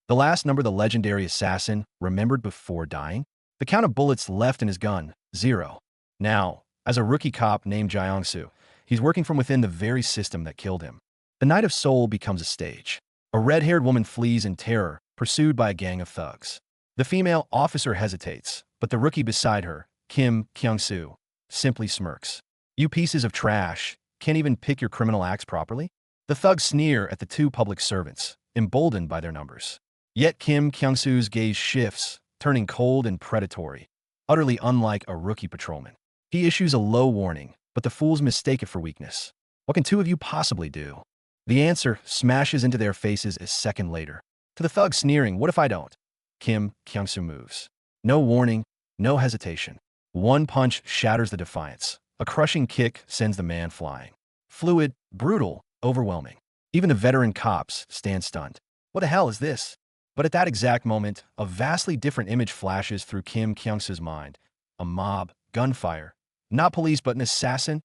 The last number the legendary assassin remembered before dying? The count of bullets left in his gun, 0. Now, as a rookie cop named Gyeongsoo, he's working from within the very system that killed him. The Night of Soul becomes a stage. A red-haired woman flees in terror, pursued by a gang of thugs. The female officer hesitates, but the rookie beside her, Gyeongsoo, simply smirks. You pieces of trash, can't even pick your criminal acts properly? The thugs sneer at the two public servants, emboldened by their numbers. Yet Gyeongsoo's gaze shifts, turning cold and predatory, utterly unlike a rookie patrolman. He issues a low warning, but the fools mistake it for weakness. What can two of you possibly do? The answer smashes into their faces a second later. To the thug sneering, what if I don't? Gyeongsoo moves. No warning, no hesitation. One punch shatters the defiance. A crushing kick sends the man flying. Fluid, brutal, overwhelming. Even the veteran cops stand stunned. What the hell is this? But at that exact moment, a vastly different image flashes through Gyeongsoo's mind. A mob, gunfire. Not police, but an assassin.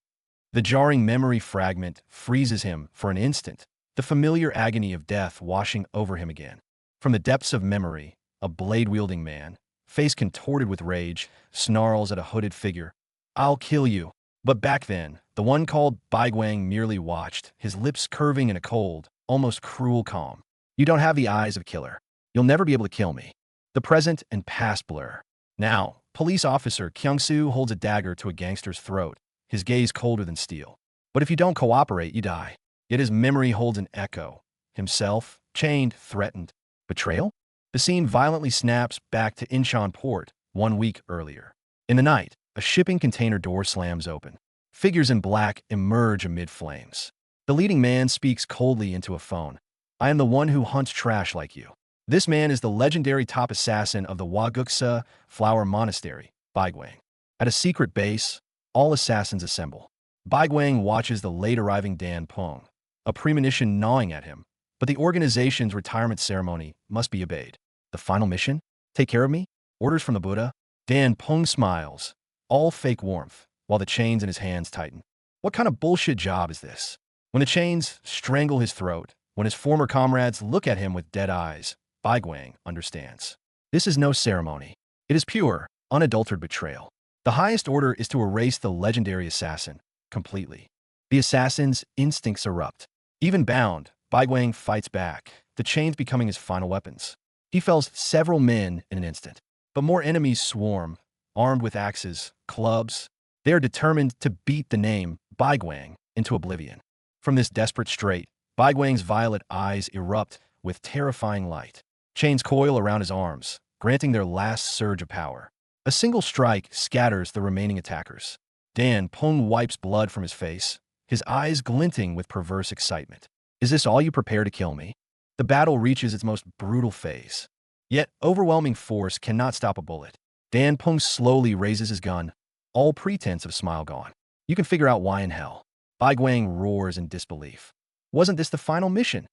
The jarring memory fragment freezes him for an instant, the familiar agony of death washing over him again. From the depths of memory, a blade-wielding man, face contorted with rage, snarls at a hooded figure. I'll kill you. But back then, the one called Baigwang merely watched, his lips curving in a cold, almost cruel calm. You don't have the eyes of a killer. You'll never be able to kill me. The present and past blur. Now, police officer Gyeongsoo holds a dagger to a gangster's throat, his gaze colder than steel. But if you don't cooperate, you die. Yet his memory holds an echo. Himself, chained, threatened. Betrayal? The scene violently snaps back to Incheon Port 1 week earlier. In the night, a shipping container door slams open. Figures in black emerge amid flames. The leading man speaks coldly into a phone. I am the one who hunts trash like you. This man is the legendary top assassin of the Hwaguksa Flower Monastery, Baigwang. At a secret base, all assassins assemble. Baigwang watches the late-arriving Dan Peng, a premonition gnawing at him, but the organization's retirement ceremony must be obeyed. The final mission? Take care of me? Orders from the Buddha? Dan Peng smiles, all fake warmth, while the chains in his hands tighten. What kind of bullshit job is this? When the chains strangle his throat, when his former comrades look at him with dead eyes, Baigwang understands. This is no ceremony. It is pure, unadulterated betrayal. The highest order is to erase the legendary assassin completely. The assassin's instincts erupt. Even bound, Baigwang fights back, the chains becoming his final weapons. He fells several men in an instant, but more enemies swarm, armed with axes, clubs. They are determined to beat the name Baigwang into oblivion. From this desperate strait, Baigwang's violet eyes erupt with terrifying light. Chains coil around his arms, granting their last surge of power. A single strike scatters the remaining attackers. Dan Peng wipes blood from his face, his eyes glinting with perverse excitement. Is this all you prepare to kill me? The battle reaches its most brutal phase. Yet, overwhelming force cannot stop a bullet. Dan Peng slowly raises his gun, all pretense of smile gone. You can figure out why in hell. Baigwang roars in disbelief. Wasn't this the final mission?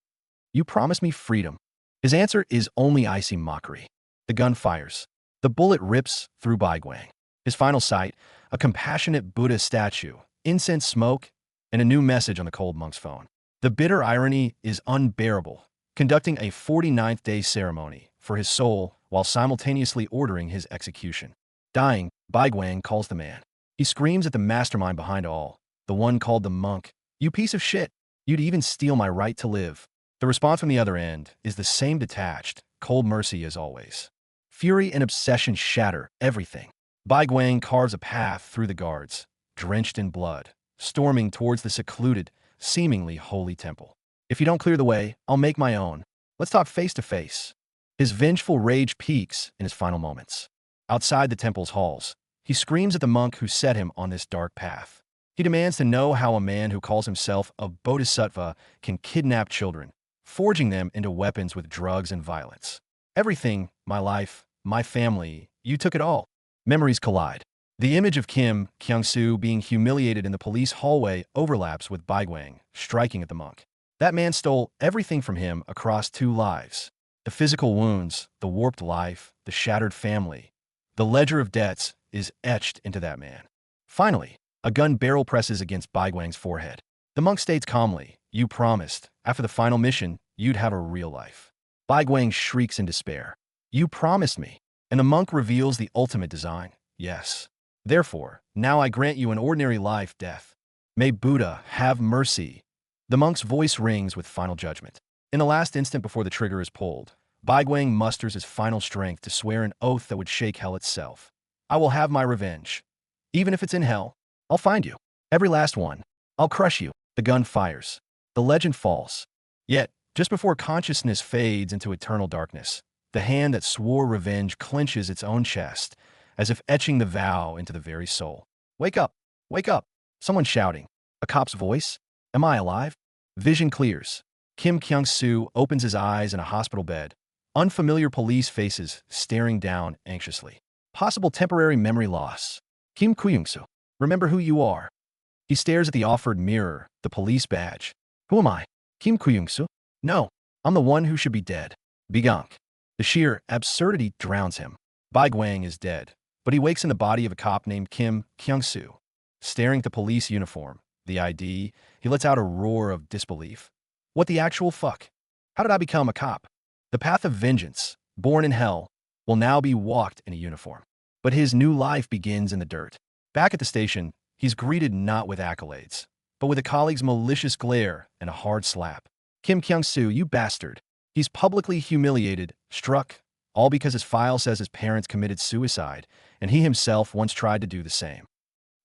You promised me freedom. His answer is only icy mockery. The gun fires. The bullet rips through Baigwang. His final sight, a compassionate Buddha statue, incense smoke, and a new message on the cold monk's phone. The bitter irony is unbearable, conducting a 49th day ceremony for his soul while simultaneously ordering his execution. Dying, Baigwang calls the man. He screams at the mastermind behind all, the one called the monk. You piece of shit. You'd even steal my right to live. The response from the other end is the same detached, cold mercy as always. Fury and obsession shatter everything. Baigwang carves a path through the guards, drenched in blood, storming towards the secluded, seemingly holy temple. If you don't clear the way, I'll make my own. Let's talk face to face. His vengeful rage peaks in his final moments. Outside the temple's halls, he screams at the monk who set him on this dark path. He demands to know how a man who calls himself a bodhisattva can kidnap children, forging them into weapons with drugs and violence. Everything, my life, my family, you took it all. Memories collide. The image of Gyeongsoo being humiliated in the police hallway overlaps with Baigwang striking at the monk. That man stole everything from him across 2 lives. The physical wounds, the warped life, the shattered family. The ledger of debts is etched into that man. Finally, a gun barrel presses against Baigwang's forehead. The monk states calmly, you promised, after the final mission, you'd have a real life. Bai Guang shrieks in despair. You promised me. And the monk reveals the ultimate design. Yes. Therefore, now I grant you an ordinary life death. May Buddha have mercy. The monk's voice rings with final judgment. In the last instant before the trigger is pulled, Bai Guang musters his final strength to swear an oath that would shake hell itself. I will have my revenge. Even if it's in hell, I'll find you. Every last one. I'll crush you. The gun fires. The legend falls. Yet, just before consciousness fades into eternal darkness, the hand that swore revenge clenches its own chest, as if etching the vow into the very soul. Wake up! Wake up! Someone shouting. A cop's voice? Am I alive? Vision clears. Kim Gyeongsoo opens his eyes in a hospital bed. Unfamiliar police faces staring down anxiously. Possible temporary memory loss. Kim Gyeongsoo, remember who you are. He stares at the offered mirror, the police badge. Who am I? Kim Gyeongsoo? No, I'm the one who should be dead. Bigonk. The sheer absurdity drowns him. Bai Guang is dead, but he wakes in the body of a cop named Kim Gyeongsoo. Staring at the police uniform, the ID, he lets out a roar of disbelief. What the actual fuck? How did I become a cop? The path of vengeance, born in hell, will now be walked in a uniform. But his new life begins in the dirt. Back at the station, he's greeted not with accolades, but with a colleague's malicious glare and a hard slap. Kim Gyeongsoo, you bastard. He's publicly humiliated, struck, all because his file says his parents committed suicide, and he himself once tried to do the same.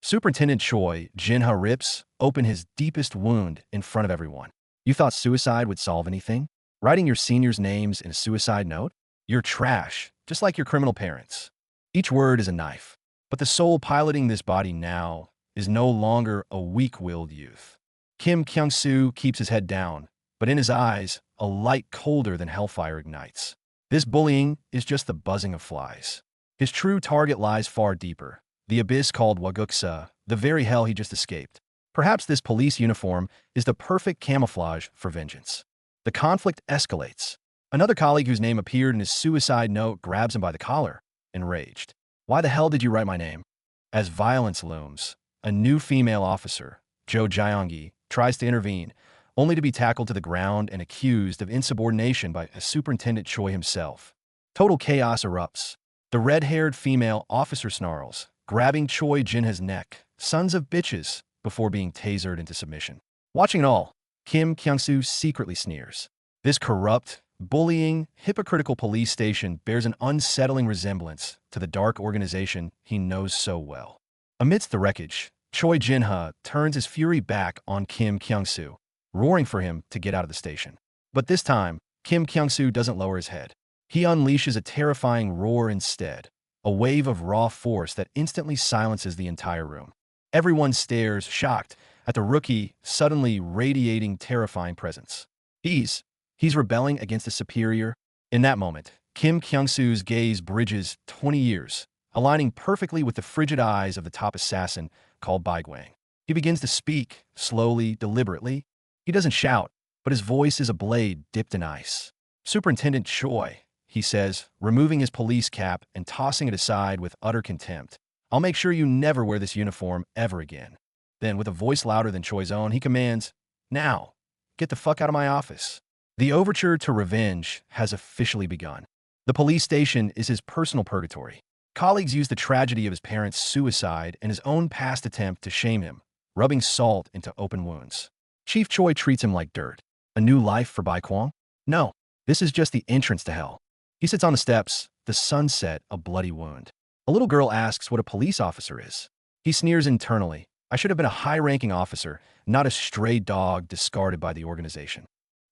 Superintendent Choi Jin-ha rips open his deepest wound in front of everyone. You thought suicide would solve anything? Writing your seniors' names in a suicide note? You're trash, just like your criminal parents. Each word is a knife. But the soul piloting this body now is no longer a weak-willed youth. Kim Gyeongsoo keeps his head down, but in his eyes, a light colder than hellfire ignites. This bullying is just the buzzing of flies. His true target lies far deeper, the abyss called Waguksa, the very hell he just escaped. Perhaps this police uniform is the perfect camouflage for vengeance. The conflict escalates. Another colleague whose name appeared in his suicide note grabs him by the collar, enraged. Why the hell did you write my name? As violence looms, a new female officer, Jo Jae-yongi, tries to intervene, only to be tackled to the ground and accused of insubordination by Superintendent Choi himself. Total chaos erupts. The red-haired female officer snarls, grabbing Choi Jin-ha's neck, sons of bitches, before being tasered into submission. Watching it all, Kim Gyeongsoo secretly sneers. This corrupt, bullying, hypocritical police station bears an unsettling resemblance to the dark organization he knows so well. Amidst the wreckage, Choi Jin-ha turns his fury back on Kim Gyeongsoo, roaring for him to get out of the station. But this time, Kim Gyeongsoo doesn't lower his head. He unleashes a terrifying roar instead, a wave of raw force that instantly silences the entire room. Everyone stares, shocked, at the rookie suddenly radiating terrifying presence. He's rebelling against a superior. In that moment, Kim Gyeongsoo's gaze bridges 20 years, aligning perfectly with the frigid eyes of the top assassin called Bai Guang. He begins to speak, slowly, deliberately. He doesn't shout, but his voice is a blade dipped in ice. Superintendent Choi, he says, removing his police cap and tossing it aside with utter contempt. I'll make sure you never wear this uniform ever again. Then, with a voice louder than Choi's own, he commands, now, get the fuck out of my office. The overture to revenge has officially begun. The police station is his personal purgatory. Colleagues use the tragedy of his parents' suicide and his own past attempt to shame him, rubbing salt into open wounds. Chief Choi treats him like dirt. A new life for Bai Guang? No, this is just the entrance to hell. He sits on the steps, the sunset a bloody wound. A little girl asks what a police officer is. He sneers internally. I should have been a high-ranking officer, not a stray dog discarded by the organization.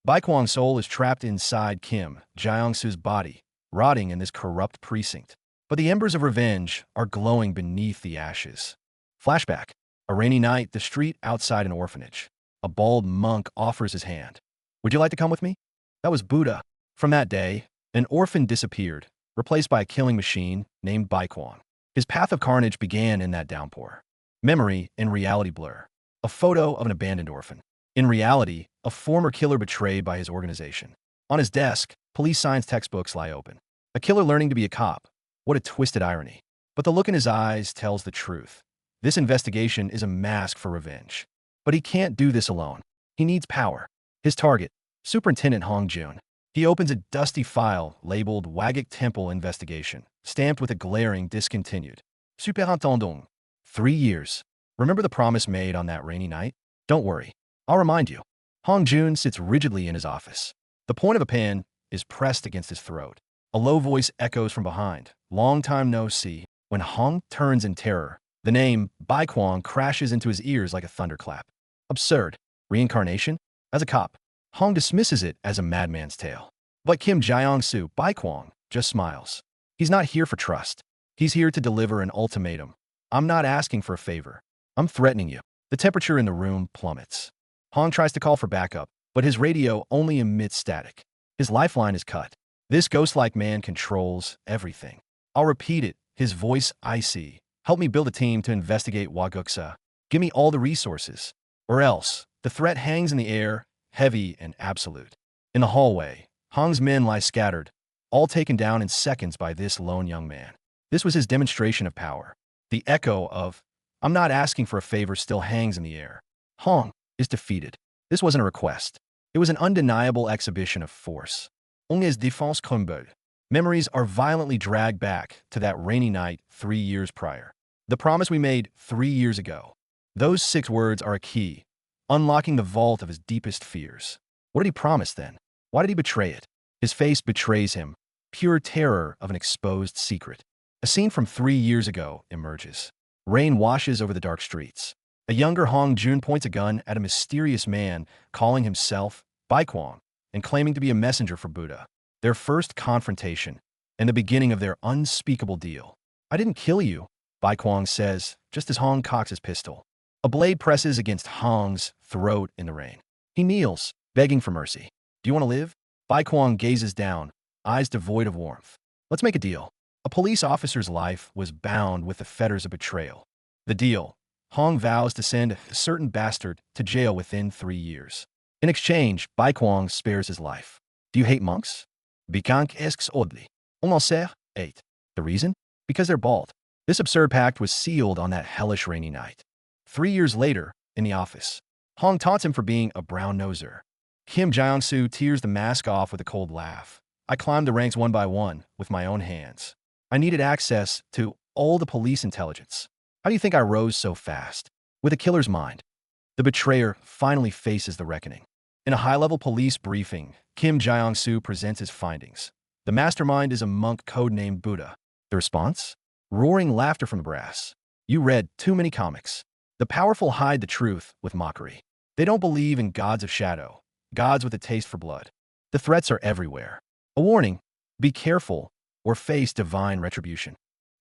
Bai Guang's soul is trapped inside Kim Gyeongsoo's body, rotting in this corrupt precinct. But the embers of revenge are glowing beneath the ashes. Flashback. A rainy night, the street outside an orphanage. A bald monk offers his hand. Would you like to come with me? That was Buddha. From that day, an orphan disappeared, replaced by a killing machine named Bai Guang. His path of carnage began in that downpour. Memory and reality blur. A photo of an abandoned orphan. In reality, a former killer betrayed by his organization. On his desk, police science textbooks lie open. A killer learning to be a cop. What a twisted irony. But the look in his eyes tells the truth. This investigation is a mask for revenge. But he can't do this alone. He needs power. His target, Superintendent Hong Jun. He opens a dusty file labeled Wagik Temple Investigation, stamped with a glaring discontinued. Superintendent. 3 years. Remember the promise made on that rainy night? Don't worry. I'll remind you. Hong Jun sits rigidly in his office. The point of a pen is pressed against his throat. A low voice echoes from behind. Long time no see. When Hong turns in terror, the name Bai Kwong crashes into his ears like a thunderclap. Absurd. Reincarnation? As a cop, Hong dismisses it as a madman's tale. But Kim Gyeongsoo, Bai Kwong, just smiles. He's not here for trust. He's here to deliver an ultimatum. I'm not asking for a favor. I'm threatening you. The temperature in the room plummets. Hong tries to call for backup, but his radio only emits static. His lifeline is cut. This ghost-like man controls everything. I'll repeat it, his voice icy. Help me build a team to investigate Waguksa. Give me all the resources. Or else, the threat hangs in the air, heavy and absolute. In the hallway, Hong's men lie scattered, all taken down in seconds by this lone young man. This was his demonstration of power. The echo of, I'm not asking for a favor still hangs in the air. Hong is defeated. This wasn't a request. It was an undeniable exhibition of force. Only as défense combat. Memories are violently dragged back to that rainy night 3 years prior. The promise we made 3 years ago. Those 6 words are a key, unlocking the vault of his deepest fears. What did he promise then? Why did he betray it? His face betrays him, pure terror of an exposed secret. A scene from 3 years ago emerges. Rain washes over the dark streets. A younger Hong Jun points a gun at a mysterious man calling himself Bai Kwong and claiming to be a messenger for Buddha. Their first confrontation and the beginning of their unspeakable deal. I didn't kill you, Bai Kwong says, just as Hong cocks his pistol. A blade presses against Hong's throat in the rain. He kneels, begging for mercy. Do you want to live? Bai Kwong gazes down, eyes devoid of warmth. Let's make a deal. A police officer's life was bound with the fetters of betrayal. The deal. Hong vows to send a certain bastard to jail within 3 years. In exchange, Bai Kwong spares his life. Do you hate monks? Bikank asks oddly. On en sert? 8. The reason? Because they're bald. This absurd pact was sealed on that hellish rainy night. 3 years later, in the office, Hong taunts him for being a brown-noser. Kim Gyeongsoo tears the mask off with a cold laugh. I climbed the ranks one by one with my own hands. I needed access to all the police intelligence. How do you think I rose so fast? With a killer's mind. The betrayer finally faces the reckoning. In a high-level police briefing, Kim Gyeongsoo presents his findings. The mastermind is a monk codenamed Buddha. The response? Roaring laughter from the brass. You read too many comics. The powerful hide the truth with mockery. They don't believe in gods of shadow, gods with a taste for blood. The threats are everywhere. A warning, be careful or face divine retribution.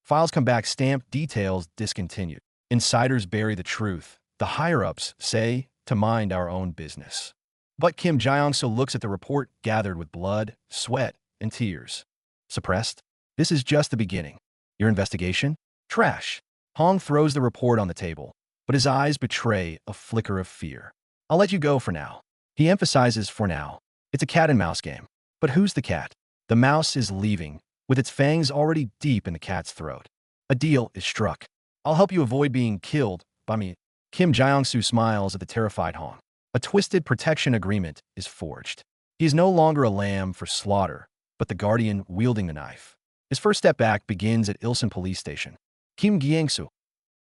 Files come back stamped, details discontinued. Insiders bury the truth. The higher-ups say to mind our own business. But Kim Gyeongsoo looks at the report gathered with blood, sweat, and tears. Suppressed? This is just the beginning. Your investigation? Trash. Hong throws the report on the table, but his eyes betray a flicker of fear. I'll let you go for now. He emphasizes for now. It's a cat-and-mouse game. But who's the cat? The mouse is leaving, with its fangs already deep in the cat's throat. A deal is struck. I'll help you avoid being killed by me. Kim Gyeongsoo smiles at the terrified Hong. A twisted protection agreement is forged. He is no longer a lamb for slaughter, but the guardian wielding the knife. His first step back begins at Ilsan police station. Kim Gyeongsoo,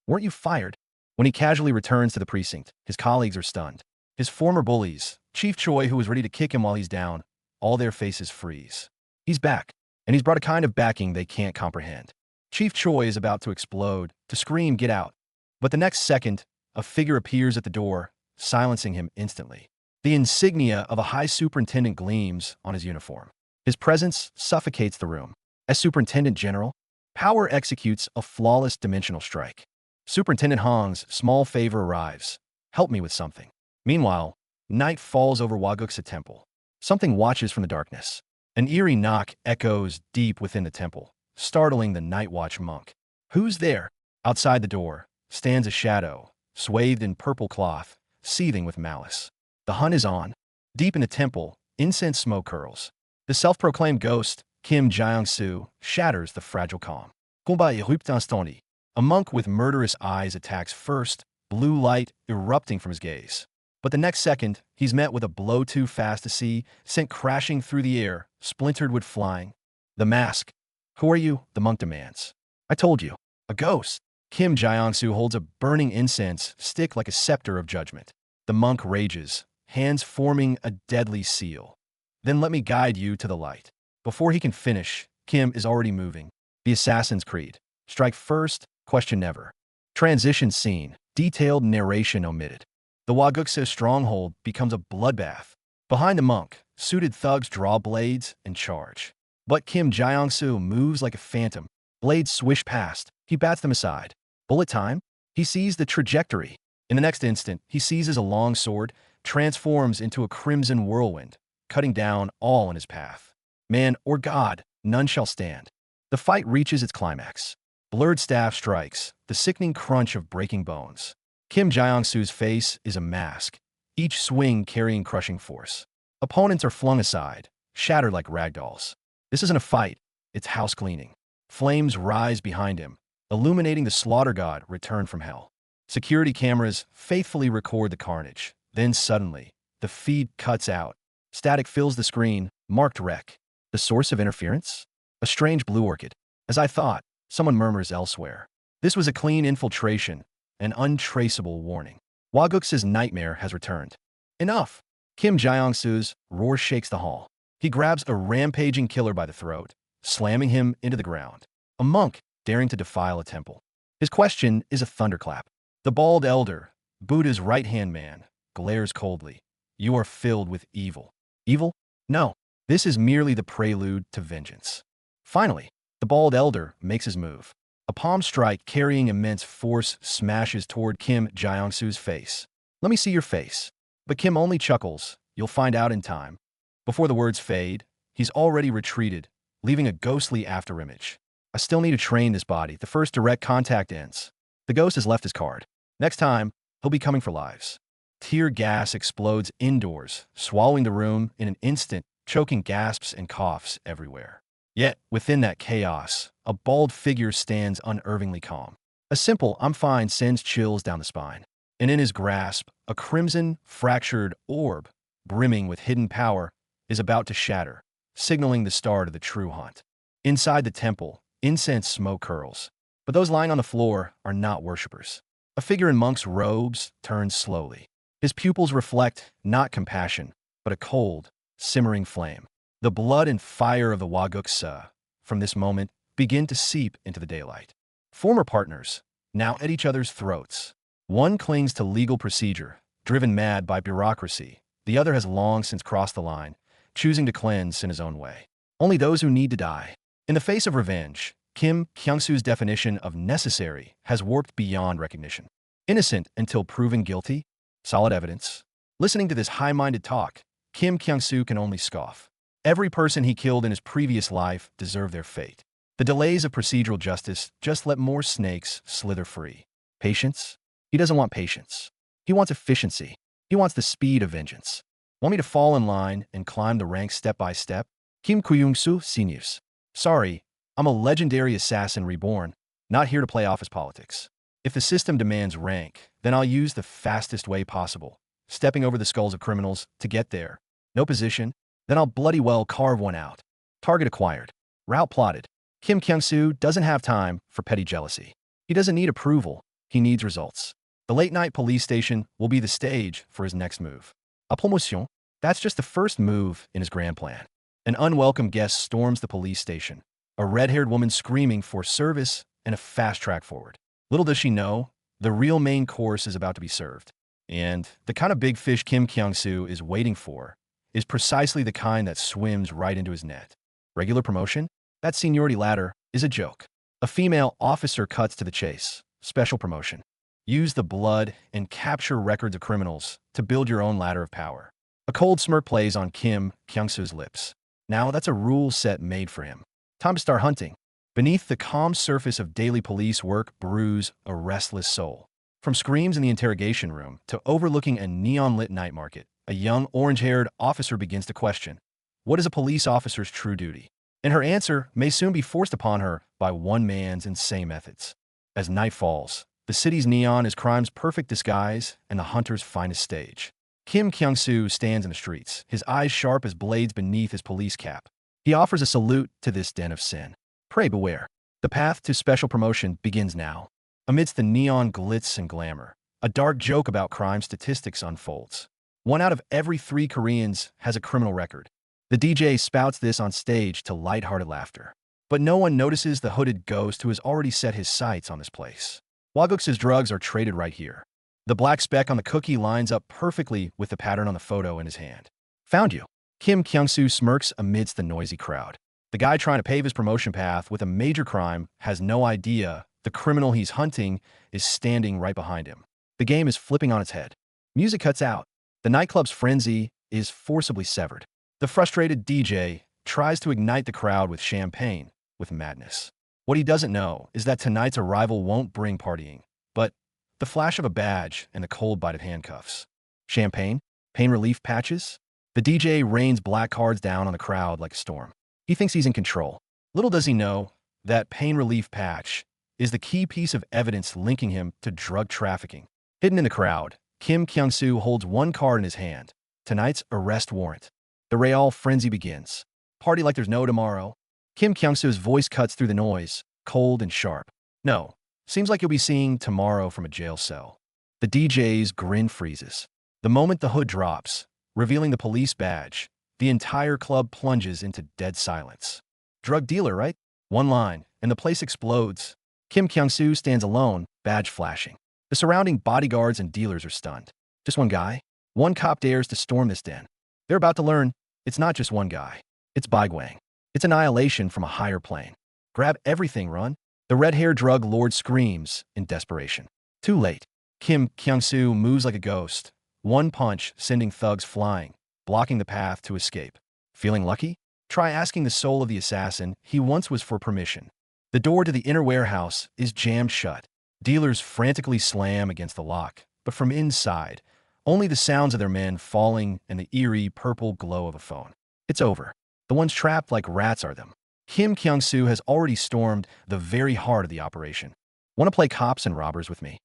weren't you fired? When he casually returns to the precinct, his colleagues are stunned. His former bullies, Chief Choi, who was ready to kick him while he's down, all their faces freeze. He's back, and he's brought a kind of backing they can't comprehend. Chief Choi is about to explode, to scream, "Get out!" But the next second, a figure appears at the door, silencing him instantly. The insignia of a high superintendent gleams on his uniform. His presence suffocates the room. As Superintendent General, power executes a flawless dimensional strike. Superintendent Hong's small favor arrives. Help me with something. Meanwhile, night falls over Waguksa Temple. Something watches from the darkness. An eerie knock echoes deep within the temple, startling the night watch monk. Who's there? Outside the door stands a shadow, swathed in purple cloth, seething with malice. The hunt is on. Deep in the temple, incense smoke curls. The self-proclaimed ghost, Kim Gyeongsoo, shatters the fragile calm. Combat érupte instantané. A monk with murderous eyes attacks first, blue light erupting from his gaze. But the next second, he's met with a blow too fast to see, sent crashing through the air, splintered wood flying. The mask. Who are you? The monk demands. I told you. A ghost. Kim Gyeongsoo holds a burning incense stick like a scepter of judgment. The monk rages, hands forming a deadly seal. Then let me guide you to the light. Before he can finish, Kim is already moving. The assassin's creed. Strike first, question never. Transition scene. Detailed narration omitted. The Hwagukse stronghold becomes a bloodbath. Behind the monk, suited thugs draw blades and charge. But Kim Gyeongsoo moves like a phantom. Blades swish past. He bats them aside. Bullet time? He sees the trajectory. In the next instant, he seizes a long sword, transforms into a crimson whirlwind, cutting down all in his path. Man or God, none shall stand. The fight reaches its climax. Blurred staff strikes, the sickening crunch of breaking bones. Kim Gyeongsoo's face is a mask, each swing carrying crushing force. Opponents are flung aside, shattered like ragdolls. This isn't a fight, it's house cleaning. Flames rise behind him, illuminating the slaughter god returned from hell. Security cameras faithfully record the carnage. Then suddenly, the feed cuts out. Static fills the screen, marked wreck. The source of interference? A strange blue orchid. As I thought, someone murmurs elsewhere. This was a clean infiltration, an untraceable warning. Hwagukse's nightmare has returned. Enough! Kim Gyeongsoo's roar shakes the hall. He grabs a rampaging killer by the throat, slamming him into the ground. A monk daring to defile a temple. His question is a thunderclap. The bald elder, Buddha's right-hand man, glares coldly. You are filled with evil. Evil? No. This is merely the prelude to vengeance. Finally, the bald elder makes his move. A palm strike carrying immense force smashes toward Kim Gyeongsoo's face. Let me see your face. But Kim only chuckles. You'll find out in time. Before the words fade, he's already retreated, leaving a ghostly afterimage. I still need to train this body. The first direct contact ends. The ghost has left his card. Next time, he'll be coming for lives. Tear gas explodes indoors, swallowing the room in an instant, choking gasps and coughs everywhere. Yet, within that chaos, a bald figure stands unervingly calm. A simple "I'm fine" sends chills down the spine. And in his grasp, a crimson, fractured orb, brimming with hidden power, is about to shatter, signaling the start of the true hunt. Inside the temple, incense smoke curls. But those lying on the floor are not worshippers. A figure in monk's robes turns slowly. His pupils reflect not compassion, but a cold, simmering flame. The blood and fire of the Hwagukse, from this moment, begin to seep into the daylight. Former partners, now at each other's throats. One clings to legal procedure, driven mad by bureaucracy. The other has long since crossed the line, choosing to cleanse in his own way. Only those who need to die. In the face of revenge, Kim Gyeongsoo's definition of necessary has warped beyond recognition. Innocent until proven guilty? Solid evidence. Listening to this high-minded talk, Kim Gyeongsoo can only scoff. Every person he killed in his previous life deserved their fate. The delays of procedural justice just let more snakes slither free. Patience? He doesn't want patience. He wants efficiency. He wants the speed of vengeance. Want me to fall in line and climb the ranks step by step? Kim Gyeongsoo seniors. Sorry, I'm a legendary assassin reborn, not here to play office politics. If the system demands rank, then I'll use the fastest way possible, stepping over the skulls of criminals to get there. No position, then I'll bloody well carve one out. Target acquired. Route plotted. Kim Gyeongsoo doesn't have time for petty jealousy. He doesn't need approval. He needs results. The late-night police station will be the stage for his next move. A promotion? That's just the first move in his grand plan. An unwelcome guest storms the police station. A red-haired woman screaming for service and a fast track forward. Little does she know, the real main course is about to be served. And the kind of big fish Kim Gyeongsoo is waiting for is precisely the kind that swims right into his net. Regular promotion? That seniority ladder is a joke. A female officer cuts to the chase. Special promotion. Use the blood and capture records of criminals to build your own ladder of power. A cold smirk plays on Kim Gyeongsoo's lips. Now that's a rule set made for him. Time to start hunting. Beneath the calm surface of daily police work brews a restless soul. From screams in the interrogation room to overlooking a neon-lit night market, a young orange-haired officer begins to question, what is a police officer's true duty? And her answer may soon be forced upon her by one man's insane methods. As night falls, the city's neon is crime's perfect disguise and the hunter's finest stage. Kim Kyung-soo stands in the streets, his eyes sharp as blades beneath his police cap. He offers a salute to this den of sin. Pray beware. The path to special promotion begins now. Amidst the neon glitz and glamour, a dark joke about crime statistics unfolds. 1 out of every 3 Koreans has a criminal record. The DJ spouts this on stage to lighthearted laughter. But no one notices the hooded ghost who has already set his sights on this place. Hwageoksa's drugs are traded right here. The black speck on the cookie lines up perfectly with the pattern on the photo in his hand. Found you. Kim Kyung-soo smirks amidst the noisy crowd. The guy trying to pave his promotion path with a major crime has no idea the criminal he's hunting is standing right behind him. The game is flipping on its head. Music cuts out. The nightclub's frenzy is forcibly severed. The frustrated DJ tries to ignite the crowd with champagne, with madness. What he doesn't know is that tonight's arrival won't bring partying, but the flash of a badge and the cold bite of handcuffs. Champagne? Pain relief patches? The DJ rains black cards down on the crowd like a storm. He thinks he's in control. Little does he know that pain relief patch is the key piece of evidence linking him to drug trafficking. Hidden in the crowd, Kim Kyung-soo holds one card in his hand. Tonight's arrest warrant. The Real frenzy begins. Party like there's no tomorrow. Kim Kyung-soo's voice cuts through the noise, cold and sharp. No, seems like you'll be seeing tomorrow from a jail cell. The DJ's grin freezes. The moment the hood drops, revealing the police badge, the entire club plunges into dead silence. Drug dealer, right? One line, and the place explodes. Kim Kyung-soo stands alone, badge flashing. The surrounding bodyguards and dealers are stunned. Just one guy? One cop dares to storm this den. They're about to learn it's not just one guy. It's Baigwang. It's annihilation from a higher plane. Grab everything, run. The red-haired drug lord screams in desperation. Too late. Kim Kyung-soo moves like a ghost. One punch sending thugs flying, blocking the path to escape. Feeling lucky? Try asking the soul of the assassin he once was for permission. The door to the inner warehouse is jammed shut. Dealers frantically slam against the lock, but from inside, only the sounds of their men falling and the eerie purple glow of a phone. It's over. The ones trapped like rats are them. Kim Kyung-soo has already stormed the very heart of the operation. Want to play cops and robbers with me?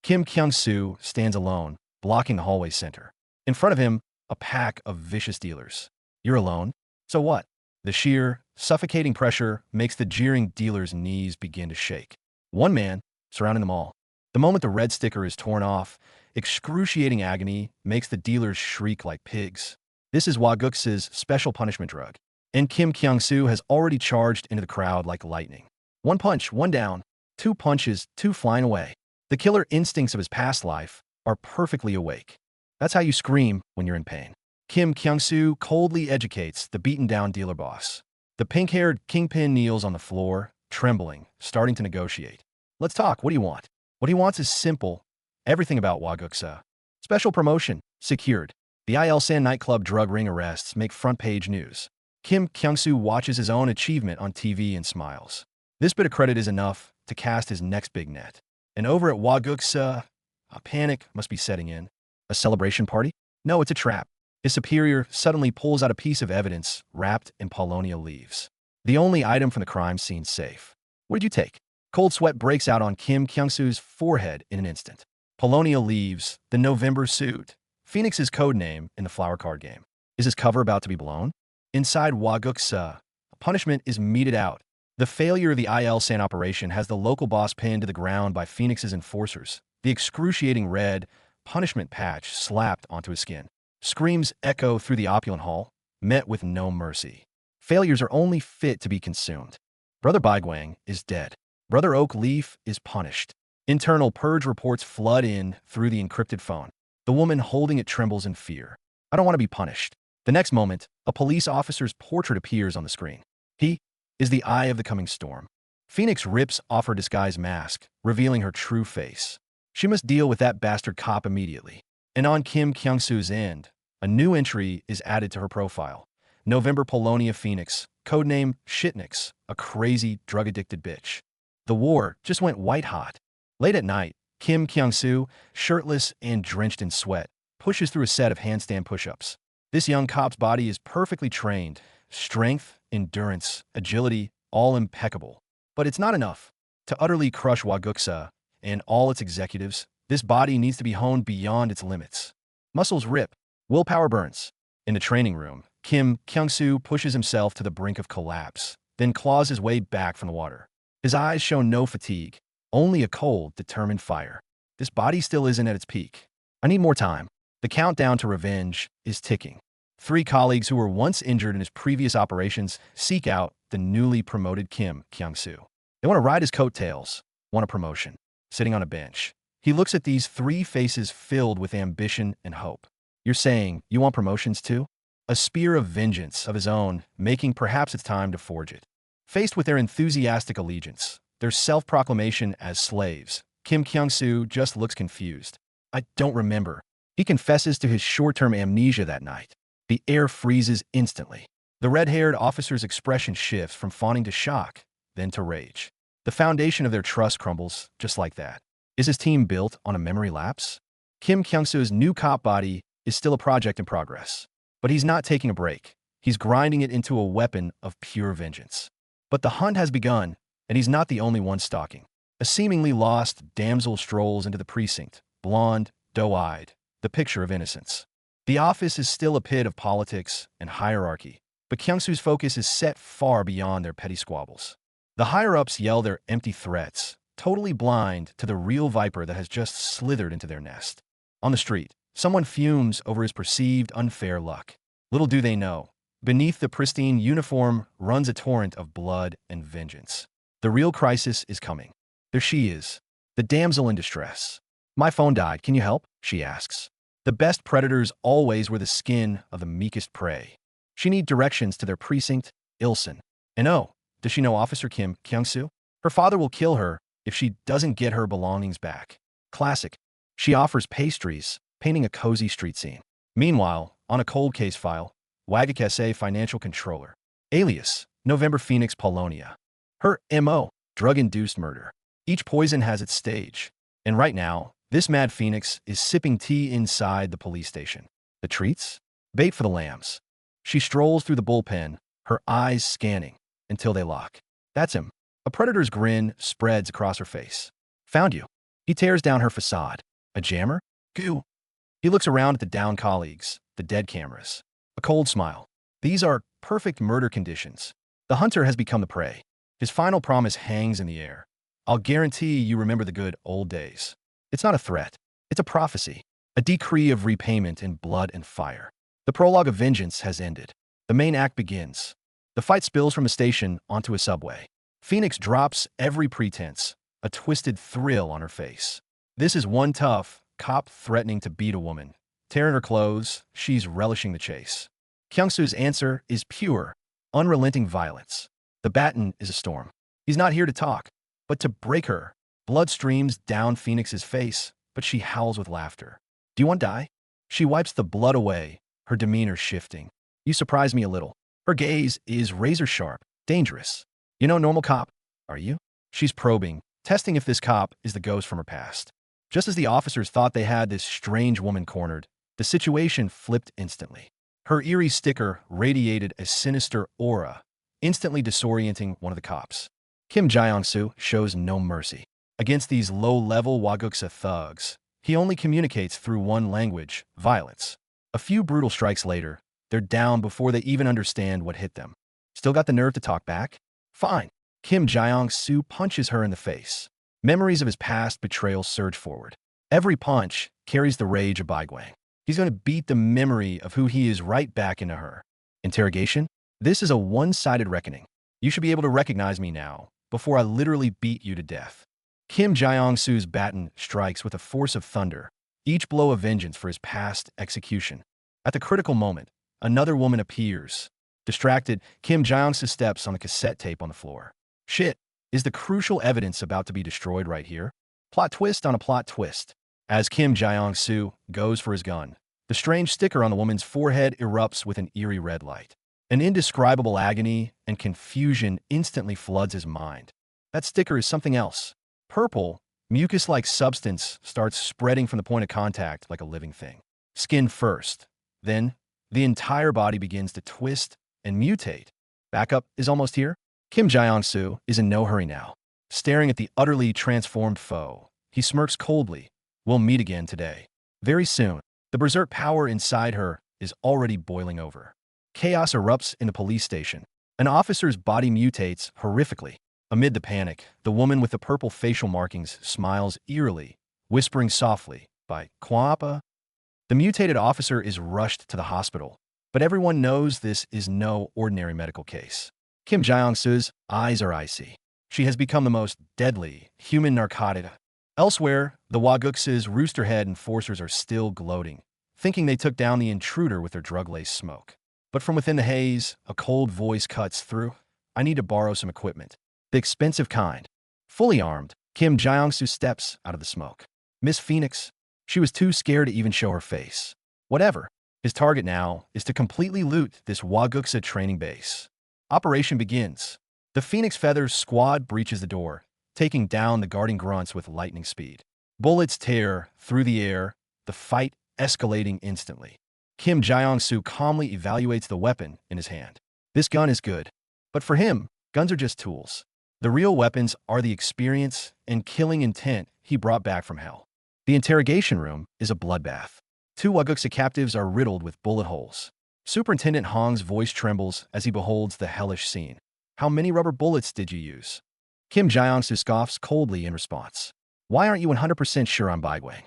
Kim Kyung-soo stands alone, blocking the hallway center. In front of him, a pack of vicious dealers. You're alone? So what? The sheer, suffocating pressure makes the jeering dealers' knees begin to shake. One man, surrounding them all. The moment the red sticker is torn off, excruciating agony makes the dealers shriek like pigs. This is Hwageoksa's special punishment drug, and Kim Kyung-soo has already charged into the crowd like lightning. One punch, one down. 2 punches, 2 flying away. The killer instincts of his past life are perfectly awake. That's how you scream when you're in pain. Kim Kyung-soo coldly educates the beaten-down dealer boss. The pink-haired kingpin kneels on the floor, trembling, starting to negotiate. Let's talk. What do you want? What he wants is simple. Everything about Hwageoksa. Special promotion. Secured. The Ilsan nightclub drug ring arrests make front-page news. Kim Kyung-soo watches his own achievement on TV and smiles. This bit of credit is enough to cast his next big net. And over at Hwageoksa, a panic must be setting in. A celebration party? No, it's a trap. His superior suddenly pulls out a piece of evidence wrapped in Polonia leaves. The only item from the crime scene safe. What did you take? Cold sweat breaks out on Kim Kyung-soo's forehead in an instant. Polonia leaves, the November suit. Phoenix's code name in the flower card game. Is his cover about to be blown? Inside Hwageoksa, punishment is meted out. The failure of the Ilsan operation has the local boss pinned to the ground by Phoenix's enforcers. The excruciating red punishment patch slapped onto his skin. Screams echo through the opulent hall, met with no mercy. Failures are only fit to be consumed. Brother Baigwang is dead. Brother Oak Leaf is punished. Internal purge reports flood in through the encrypted phone. The woman holding it trembles in fear. I don't want to be punished. The next moment, a police officer's portrait appears on the screen. He is the eye of the coming storm. Phoenix rips off her disguise mask, revealing her true face. She must deal with that bastard cop immediately. And on Kim Kyung-soo's end, a new entry is added to her profile. November Polonia Phoenix, codename Shitnix, a crazy, drug-addicted bitch. The war just went white hot. Late at night, Kim Kyung-soo, shirtless and drenched in sweat, pushes through a set of handstand push-ups. This young cop's body is perfectly trained. Strength, endurance, agility, all impeccable. But it's not enough. To utterly crush Hwageoksa and all its executives, this body needs to be honed beyond its limits. Muscles rip, Willpower burns. In the training room, Gyeongsoo pushes himself to the brink of collapse, then claws his way back from the water. His eyes show no fatigue, only a cold, determined fire. This body still isn't at its peak. I need more time. The countdown to revenge is ticking. 3 colleagues who were once injured in his previous operations seek out the newly promoted Gyeongsoo. They want to ride his coattails, want a promotion. Sitting on a bench, he looks at these 3 faces filled with ambition and hope. You're saying you want promotions too? A spear of vengeance of his own, making perhaps it's time to forge it. Faced with their enthusiastic allegiance, their self-proclamation as slaves, Gyeongsoo just looks confused. I don't remember. He confesses to his short-term amnesia that night. The air freezes instantly. The red-haired officer's expression shifts from fawning to shock, then to rage. The foundation of their trust crumbles just like that. Is his team built on a memory lapse? Gyeongsoo's new cop body is still a project in progress. But he's not taking a break. He's grinding it into a weapon of pure vengeance. But the hunt has begun, and he's not the only one stalking. A seemingly lost damsel strolls into the precinct, blonde, doe-eyed, the picture of innocence. The office is still a pit of politics and hierarchy, but Gyeongsoo's focus is set far beyond their petty squabbles. The higher-ups yell their empty threats, totally blind to the real viper that has just slithered into their nest. On the street, someone fumes over his perceived unfair luck. Little do they know, beneath the pristine uniform runs a torrent of blood and vengeance. The real crisis is coming. There she is, the damsel in distress. My phone died, can you help? She asks. The best predators always wear the skin of the meekest prey. She needs directions to their precinct, Ilson. And oh, does she know Officer Gyeongsoo? Her father will kill her if she doesn't get her belongings back. Classic. She offers pastries, painting a cozy street scene. Meanwhile, on a cold case file, Wagakese financial controller. Alias, November Phoenix Polonia. Her M.O., drug-induced murder. Each poison has its stage. And right now, this mad phoenix is sipping tea inside the police station. The treats? Bait for the lambs. She strolls through the bullpen, her eyes scanning, until they lock. That's him. A predator's grin spreads across her face. Found you. He tears down her facade. A jammer? Goo. He looks around at the downed colleagues, the dead cameras. A cold smile. These are perfect murder conditions. The hunter has become the prey. His final promise hangs in the air. I'll guarantee you remember the good old days. It's not a threat. It's a prophecy. A decree of repayment in blood and fire. The prologue of vengeance has ended. The main act begins. The fight spills from a station onto a subway. Phoenix drops every pretense, a twisted thrill on her face. This is one tough cop threatening to beat a woman. Tearing her clothes, she's relishing the chase. Gyeongsoo's answer is pure, unrelenting violence. The baton is a storm. He's not here to talk, but to break her. Blood streams down Phoenix's face, but she howls with laughter. Do you want to die? She wipes the blood away, her demeanor shifting. You surprise me a little. Her gaze is razor-sharp, dangerous. You know, normal cop, are you? She's probing, testing if this cop is the ghost from her past. Just as the officers thought they had this strange woman cornered, the situation flipped instantly. Her eerie sticker radiated a sinister aura, instantly disorienting one of the cops. Gyeongsoo shows no mercy. Against these low-level Waguksa thugs, he only communicates through one language, violence. A few brutal strikes later, they're down before they even understand what hit them. Still got the nerve to talk back? Fine. Gyeongsoo punches her in the face. Memories of his past betrayal surge forward. Every punch carries the rage of Baigwang. He's going to beat the memory of who he is right back into her. Interrogation? This is a one-sided reckoning. You should be able to recognize me now, before I literally beat you to death. Gyeongsoo's baton strikes with a force of thunder, each blow of vengeance for his past execution. At the critical moment, another woman appears. Distracted, Gyeongsoo steps on the cassette tape on the floor. Shit, is the crucial evidence about to be destroyed right here? Plot twist on a plot twist. As Gyeongsoo goes for his gun, the strange sticker on the woman's forehead erupts with an eerie red light. An indescribable agony and confusion instantly floods his mind. That sticker is something else. Purple, mucus-like substance starts spreading from the point of contact like a living thing. Skin first. Then, the entire body begins to twist and mutate. Backup is almost here. Gyeongsoo is in no hurry now. Staring at the utterly transformed foe, he smirks coldly. We'll meet again today. Very soon. The berserk power inside her is already boiling over. Chaos erupts in the police station. An officer's body mutates horrifically. Amid the panic, the woman with the purple facial markings smiles eerily, whispering softly, "By Kwapa." The mutated officer is rushed to the hospital, but everyone knows this is no ordinary medical case. Kim Gyeongsoo's eyes are icy. She has become the most deadly human narcotic. Elsewhere, the Wagukse's roosterhead enforcers are still gloating, thinking they took down the intruder with their drug-laced smoke. But from within the haze, a cold voice cuts through. "I need to borrow some equipment. The expensive kind." Fully armed, Kim Gyeongsoo steps out of the smoke. "Miss Phoenix." She was too scared to even show her face. Whatever. His target now is to completely loot this Wagukse training base. Operation begins. The Phoenix Feathers squad breaches the door, taking down the guarding grunts with lightning speed. Bullets tear through the air, the fight escalating instantly. Kim Gyeongsoo calmly evaluates the weapon in his hand. This gun is good, but for him, guns are just tools. The real weapons are the experience and killing intent he brought back from hell. The interrogation room is a bloodbath. 2 Wagukse captives are riddled with bullet holes. Superintendent Hong's voice trembles as he beholds the hellish scene. "How many rubber bullets did you use?" Kim Gyeongsoo scoffs coldly in response. "Why aren't you 100% sure I'm Baigwang?"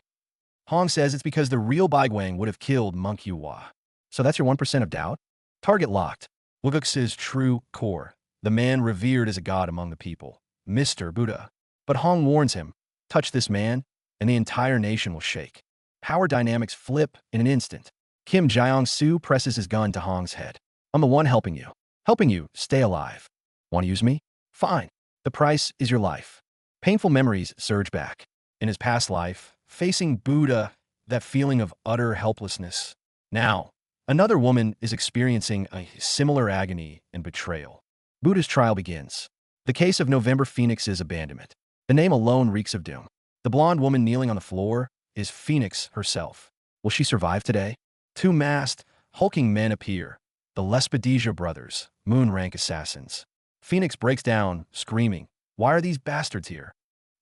Hong says it's because the real Baigwang would have killed Monk Yuhua. "So that's your 1% of doubt?" Target locked. Wagukse's true core, the man revered as a god among the people, Mr. Buddha. But Hong warns him, touch this man, and the entire nation will shake. Power dynamics flip in an instant. Kim Gyeongsoo presses his gun to Hong's head. "I'm the one helping you. Helping you stay alive. Want to use me? Fine. The price is your life." Painful memories surge back. In his past life, facing Buddha, that feeling of utter helplessness. Now, another woman is experiencing a similar agony and betrayal. Buddha's trial begins. The case of November Phoenix's abandonment. The name alone reeks of doom. The blonde woman kneeling on the floor is Phoenix herself. Will she survive today? 2 masked, hulking men appear. The Lespedisia brothers, moon-rank assassins. Phoenix breaks down, screaming, "Why are these bastards here?"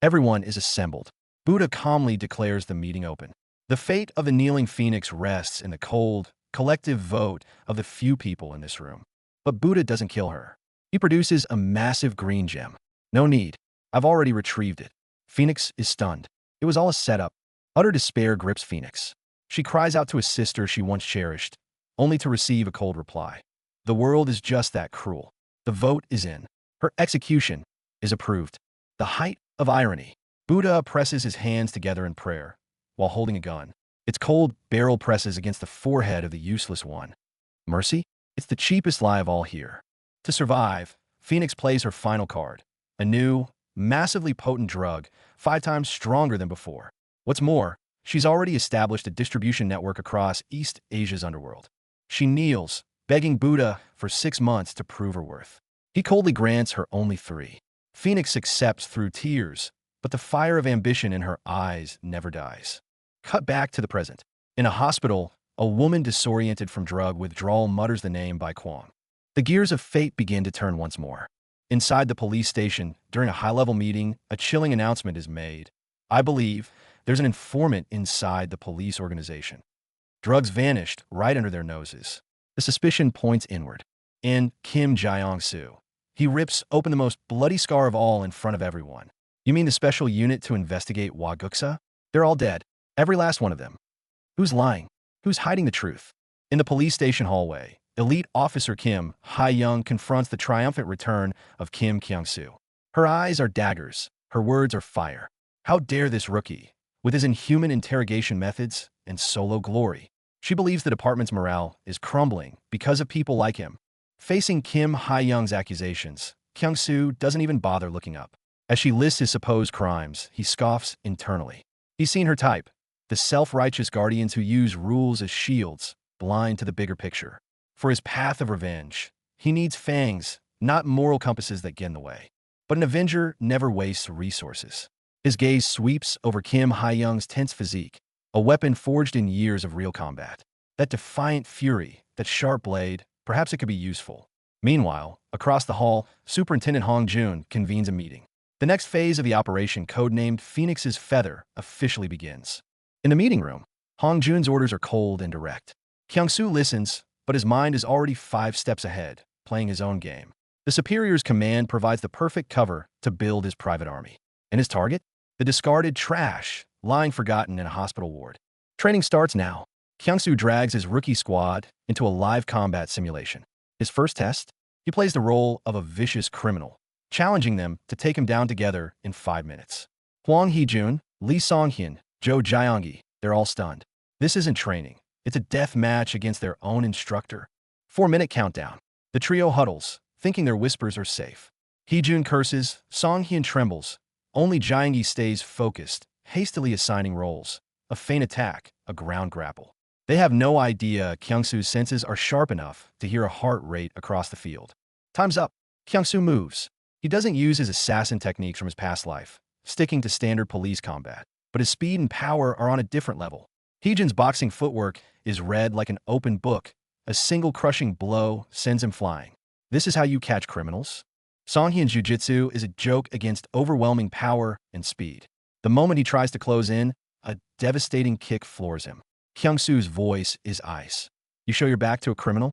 Everyone is assembled. Buddha calmly declares the meeting open. The fate of the kneeling Phoenix rests in the cold, collective vote of the few people in this room. But Buddha doesn't kill her. He produces a massive green gem. "No need. I've already retrieved it." Phoenix is stunned. It was all a setup. Utter despair grips Phoenix. She cries out to a sister she once cherished, only to receive a cold reply. The world is just that cruel. The vote is in. Her execution is approved. The height of irony. Buddha presses his hands together in prayer, while holding a gun. Its cold barrel presses against the forehead of the useless one. Mercy? It's the cheapest lie of all here. To survive, Phoenix plays her final card. A new, massively potent drug, 5 times stronger than before. What's more, she's already established a distribution network across East Asia's underworld. She kneels, begging Buddha for 6 months to prove her worth. He coldly grants her only 3. Phoenix accepts through tears, but the fire of ambition in her eyes never dies. Cut back to the present. In a hospital, a woman disoriented from drug withdrawal mutters the name by Kwong. The gears of fate begin to turn once more. Inside the police station, during a high-level meeting, a chilling announcement is made. "I believe there's an informant inside the police organization." Drugs vanished right under their noses. The suspicion points inward. And Kim Gyeongsoo. He rips open the most bloody scar of all in front of everyone. "You mean the special unit to investigate Wagukse? They're all dead. Every last one of them. Who's lying? Who's hiding the truth?" In the police station hallway, elite officer Kim Ha-young confronts the triumphant return of Kim Gyeongsoo. Her eyes are daggers. Her words are fire. How dare this rookie, with his inhuman interrogation methods and solo glory. She believes the department's morale is crumbling because of people like him. Facing Kim Ha-young's accusations, Gyeongsoo doesn't even bother looking up. As she lists his supposed crimes, he scoffs internally. He's seen her type, the self-righteous guardians who use rules as shields, blind to the bigger picture. For his path of revenge, he needs fangs, not moral compasses that get in the way. But an avenger never wastes resources. His gaze sweeps over Kim Ha-young's tense physique, a weapon forged in years of real combat. That defiant fury, that sharp blade, perhaps it could be useful. Meanwhile, across the hall, Superintendent Hong Jun convenes a meeting. The next phase of the operation, codenamed Phoenix's Feather, officially begins. In the meeting room, Hong Jun's orders are cold and direct. Gyeongsoo listens, but his mind is already 5 steps ahead, playing his own game. The superior's command provides the perfect cover to build his private army. And his target? The discarded trash, lying forgotten in a hospital ward. Training starts now. Gyeongsoo drags his rookie squad into a live combat simulation. His first test? He plays the role of a vicious criminal, challenging them to take him down together in 5 minutes. Hwang Hee-jun, Lee Song-hyun, Jo Jae-youngi, they're all stunned. This isn't training. It's a death match against their own instructor. 4-minute countdown. The trio huddles, thinking their whispers are safe. Hee-jun curses, Song-hyun trembles. Only Jae-youngi stays focused, hastily assigning roles. A feint attack, a ground grapple. They have no idea Gyeongsoo's senses are sharp enough to hear a heart rate across the field. Time's up. Gyeongsoo moves. He doesn't use his assassin techniques from his past life, sticking to standard police combat. But his speed and power are on a different level. Hee-jun's boxing footwork is read like an open book. A single crushing blow sends him flying. This is how you catch criminals? Song-hyun's jiu-jitsu is a joke against overwhelming power and speed. The moment he tries to close in, a devastating kick floors him. Gyeongsoo's voice is ice. You show your back to a criminal?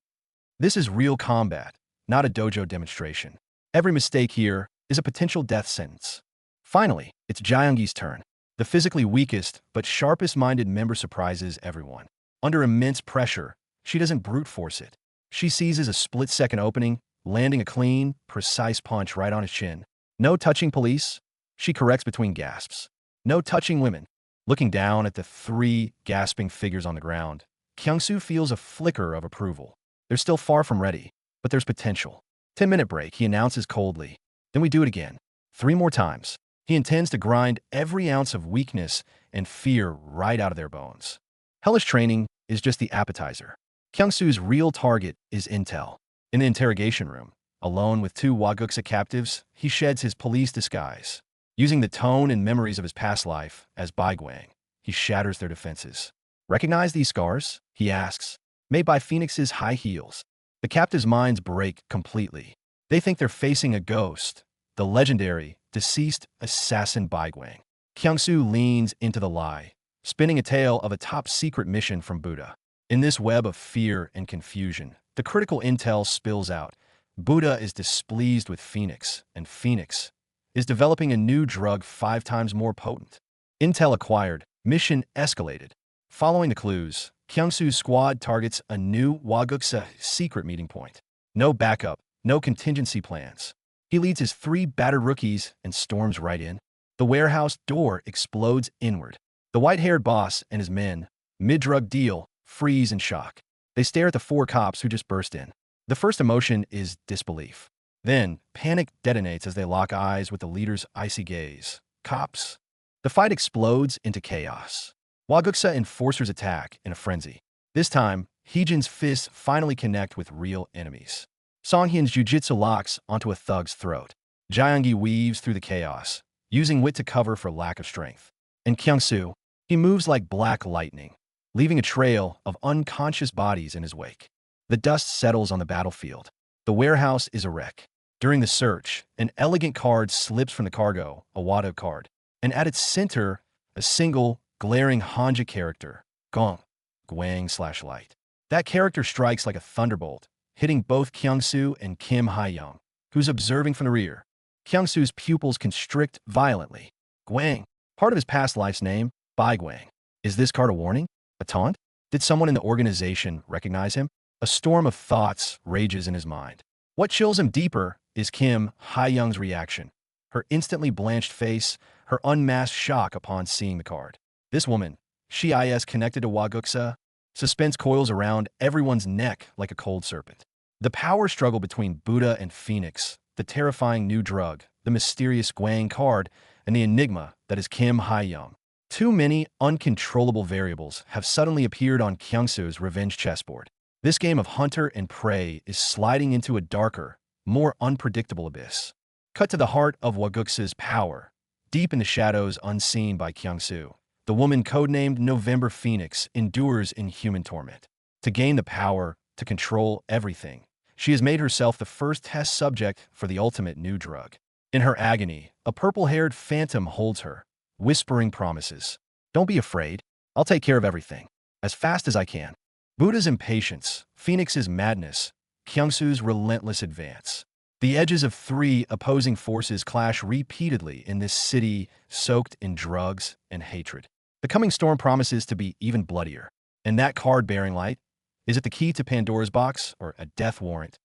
This is real combat, not a dojo demonstration. Every mistake here is a potential death sentence. Finally, it's Jae-youngi's turn. The physically weakest but sharpest-minded member surprises everyone. Under immense pressure, she doesn't brute force it. She seizes a split-second opening, landing a clean, precise punch right on his chin. No touching police. She corrects between gasps. No touching women. Looking down at the 3 gasping figures on the ground, Gyeongsoo feels a flicker of approval. They're still far from ready, but there's potential. 10-minute break, he announces coldly. Then we do it again. 3 more times. He intends to grind every ounce of weakness and fear right out of their bones. Hellish training is just the appetizer. Gyeongsoo's real target is intel. In the interrogation room, alone with 2 Waguksa captives, he sheds his police disguise. Using the tone and memories of his past life as baigwang, he shatters their defenses. Recognize these scars? He asks. Made by Phoenix's high heels. The captives' minds break completely. They think they're facing a ghost, the legendary, deceased assassin baigwang. Gyeongsoo leans into the lie, spinning a tale of a top-secret mission from Buddha. In this web of fear and confusion, the critical intel spills out. Buddha is displeased with Phoenix, and Phoenix is developing a new drug 5 times more potent. Intel acquired, mission escalated. Following the clues, Gyeongsoo's squad targets a new Waguksa secret meeting point. No backup, no contingency plans. He leads his 3 battered rookies and storms right in. The warehouse door explodes inward. The white-haired boss and his men, mid-drug deal, freeze in shock. They stare at the 4 cops who just burst in. The first emotion is disbelief. Then, panic detonates as they lock eyes with the leader's icy gaze. Cops. The fight explodes into chaos. Waguksa enforcers attack in a frenzy. This time, Hee-jun's fists finally connect with real enemies. Song-hyun's jiu-jitsu locks onto a thug's throat. Jae-youngi weaves through the chaos, using wit to cover for lack of strength. And Gyeongsoo, he moves like black lightning, leaving a trail of unconscious bodies in his wake. The dust settles on the battlefield. The warehouse is a wreck. During the search, an elegant card slips from the cargo, a Wado card, and at its center, a single, glaring Hanja character, Gong, Gwang/Light. That character strikes like a thunderbolt, hitting both Gyeongsoo and Kim Hae-young, who's observing from the rear. Gyeongsoo's pupils constrict violently. Gwang, part of his past life's name, baigwang. Is this card a warning? A taunt? Did someone in the organization recognize him? A storm of thoughts rages in his mind. What chills him deeper is Kim Hae-young's reaction. Her instantly blanched face, her unmasked shock upon seeing the card. This woman, she is connected to Waguksa. Suspense coils around everyone's neck like a cold serpent. The power struggle between Buddha and Phoenix, the terrifying new drug, the mysterious Gwang card, and the enigma that is Kim Hae-young. Too many uncontrollable variables have suddenly appeared on Gyeongsoo's revenge chessboard. This game of hunter and prey is sliding into a darker, more unpredictable abyss. Cut to the heart of Waguksa's power, deep in the shadows unseen by Gyeongsoo. The woman codenamed November Phoenix endures in human torment. To gain the power to control everything, she has made herself the first test subject for the ultimate new drug. In her agony, a purple-haired phantom holds her, whispering promises. Don't be afraid. I'll take care of everything. as fast as I can. Buddha's impatience, Phoenix's madness, Gyeongsoo's relentless advance. The edges of three opposing forces clash repeatedly in this city soaked in drugs and hatred. The coming storm promises to be even bloodier. And that card-bearing light? Is it the key to Pandora's box or a death warrant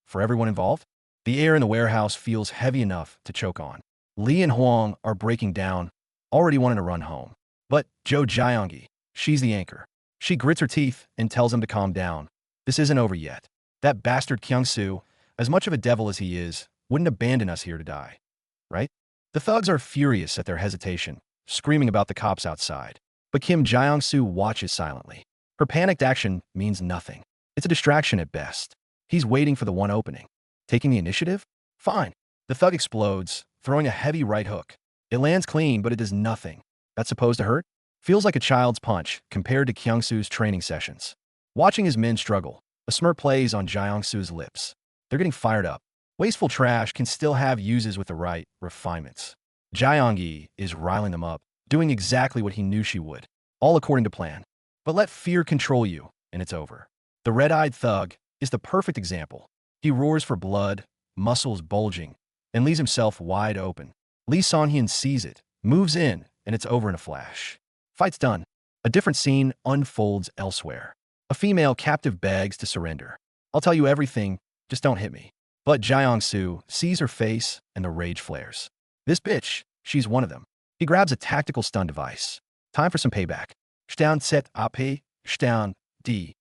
for everyone involved? The air in the warehouse feels heavy enough to choke on. Lee and Huang are breaking down, already wanting to run home. But Jo Gyeonggi, she's the anchor. She grits her teeth and tells him to calm down. This isn't over yet. That bastard Gyeongsoo, as much of a devil as he is, wouldn't abandon us here to die. Right? The thugs are furious at their hesitation, screaming about the cops outside. But Kim Gyeongsoo watches silently. Her panicked action means nothing. It's a distraction at best. He's waiting for the one opening. Taking the initiative? Fine. The thug explodes, throwing a heavy right hook. It lands clean, but it does nothing. That's supposed to hurt? Feels like a child's punch compared to Gyeongsoo's training sessions. Watching his men struggle, a smirk plays on Gyeongsoo's lips. They're getting fired up. Wasteful trash can still have uses with the right refinements. Gyeonggi is riling them up, doing exactly what he knew she would, all according to plan. But let fear control you, and it's over. The red-eyed thug is the perfect example. He roars for blood, muscles bulging, and leaves himself wide open. Lee Song-hyun sees it, moves in, and it's over in a flash. Fight's done. A different scene unfolds elsewhere. A female captive begs to surrender. I'll tell you everything, just don't hit me. But Gyeongsoo sees her face, and the rage flares. This bitch, she's one of them. He grabs a tactical stun device. Time for some payback. Stern set AP, Stern D.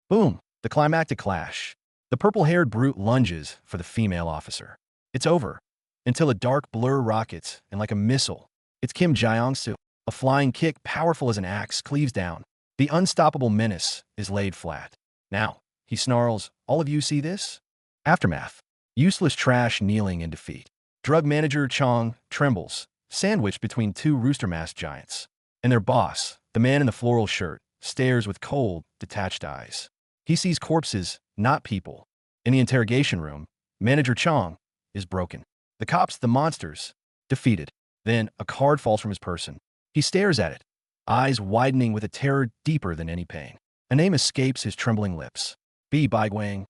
Boom, the climactic clash. The purple-haired brute lunges for the female officer. It's over, until a dark blur rockets, and like a missile, it's Kim Gyeongsoo. A flying kick powerful as an axe cleaves down. The unstoppable menace is laid flat. Now, he snarls, all of you see this? Aftermath. Useless trash kneeling in defeat. Drug manager Chong trembles, sandwiched between two rooster-masked giants. And their boss, the man in the floral shirt, stares with cold, detached eyes. He sees corpses, not people. In the interrogation room, Manager Chong is broken. The cops, the monsters, defeated. Then a card falls from his person. He stares at it, eyes widening with a terror deeper than any pain. A name escapes his trembling lips. B. Baigwang.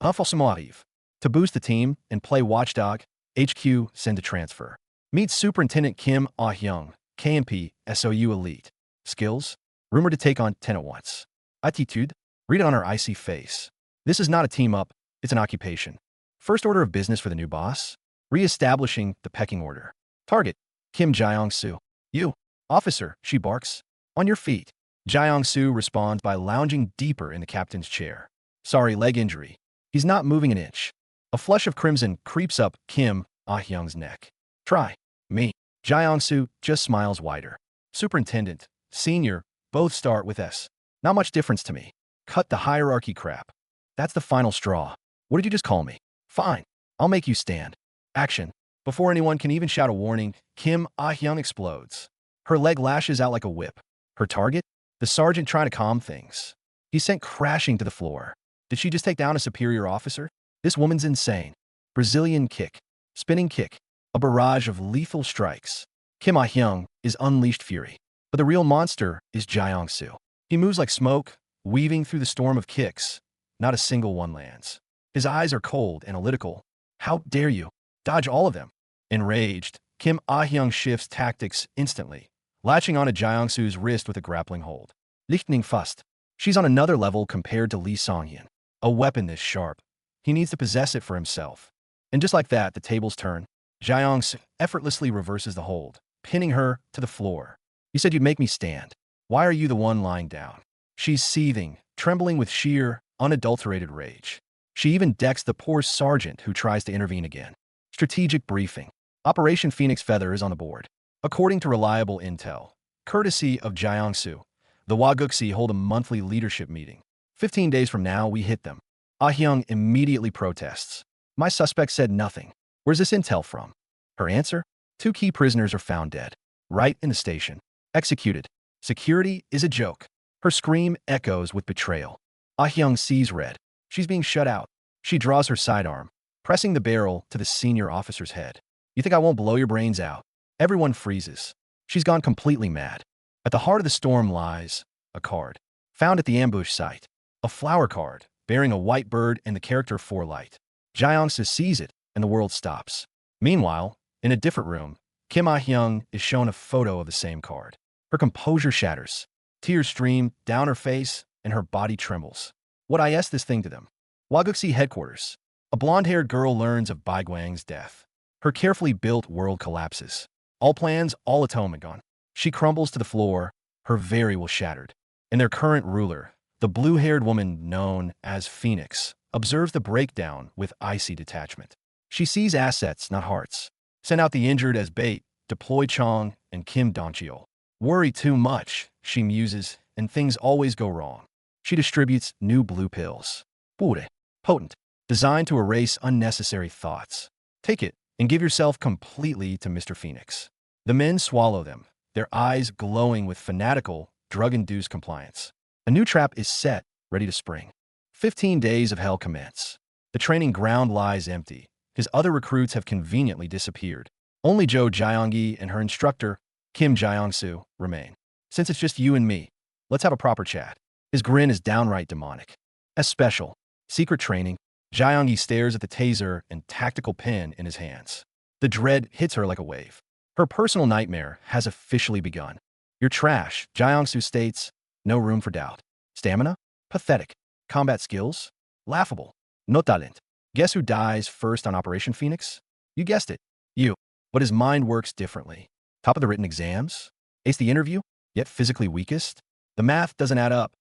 Infiltration. To boost the team and play watchdog, HQ send a transfer. Meet Superintendent Kim Ah-hyung, KMP, SOU Elite. Skills? Rumored to take on 10 at once. Attitude? Read it on her icy face. This is not a team-up, it's an occupation. First order of business for the new boss? Re-establishing the pecking order. Target? Kim Gyeongsoo. You. Officer, she barks. On your feet. Gyeongsoo responds by lounging deeper in the captain's chair. Sorry, leg injury. He's not moving an inch. A flush of crimson creeps up Kim Ah-hyung's neck. Try. Me. Gyeongsoo just smiles wider. Superintendent, Senior, both start with S. Not much difference to me. Cut the hierarchy crap. That's the final straw. What did you just call me? Fine. I'll make you stand. Action. Before anyone can even shout a warning, Kim Ah-hyung explodes. Her leg lashes out like a whip. Her target? The sergeant trying to calm things. He's sent crashing to the floor. Did she just take down a superior officer? This woman's insane. Brazilian kick. Spinning kick. A barrage of lethal strikes. Kim Ah-hyung is unleashed fury. But the real monster is Gyeongsoo. He moves like smoke, weaving through the storm of kicks. Not a single one lands. His eyes are cold, analytical. How dare you? Dodge all of them. Enraged, Kim Ah-hyung shifts tactics instantly, latching onto Gyeongsoo's wrist with a grappling hold. Lichtning Fust. She's on another level compared to Lee Song-hyun. A weapon this sharp. He needs to possess it for himself. And just like that, the tables turn. Gyeongsoo effortlessly reverses the hold, pinning her to the floor. You said you'd make me stand. Why are you the one lying down? She's seething, trembling with sheer, unadulterated rage. She even decks the poor sergeant who tries to intervene again. Strategic briefing. Operation Phoenix Feather is on the board. According to reliable intel, courtesy of Gyeongsoo, the Waguxi hold a monthly leadership meeting. 15 days from now, we hit them. Ah-hyung immediately protests. My suspect said nothing. Where's this intel from? Her answer? 2 key prisoners are found dead. Right in the station. Executed. Security is a joke. Her scream echoes with betrayal. Ah-hyung sees red. She's being shut out. She draws her sidearm, pressing the barrel to the senior officer's head. You think I won't blow your brains out? Everyone freezes. She's gone completely mad. At the heart of the storm lies a card. Found at the ambush site. A flower card, bearing a white bird and the character for light. Gyeongsoo sees it, and the world stops. Meanwhile, in a different room, Kim Ah-hyung is shown a photo of the same card. Her composure shatters. Tears stream down her face, and her body trembles. What is this thing to them? Waguxi headquarters. A blonde-haired girl learns of Bai Guang's death. Her carefully built world collapses. All plans, all atonement gone. She crumbles to the floor, her very will shattered. And their current ruler, the blue-haired woman known as Phoenix, observes the breakdown with icy detachment. She sees assets, not hearts. Send out the injured as bait, deploy Chong and Kim Doncheol. Worry too much, she muses, and things always go wrong. She distributes new blue pills. Pure, potent, designed to erase unnecessary thoughts. Take it and give yourself completely to Mr. Phoenix. The men swallow them, their eyes glowing with fanatical, drug-induced compliance. A new trap is set, ready to spring. 15 days of hell commence. The training ground lies empty. His other recruits have conveniently disappeared. Only Jo Gyeonggi and her instructor, Kim Gyeongsoo, remain. Since it's just you and me, let's have a proper chat. His grin is downright demonic. As special, secret training, Gyeonggi stares at the taser and tactical pen in his hands. The dread hits her like a wave. Her personal nightmare has officially begun. You're trash, Gyeongsoo states. No room for doubt. Stamina? Pathetic. Combat skills? Laughable. No talent. Guess who dies first on Operation Phoenix? You guessed it. You. But his mind works differently. Top of the written exams? Ace the interview? Yet physically weakest? The math doesn't add up.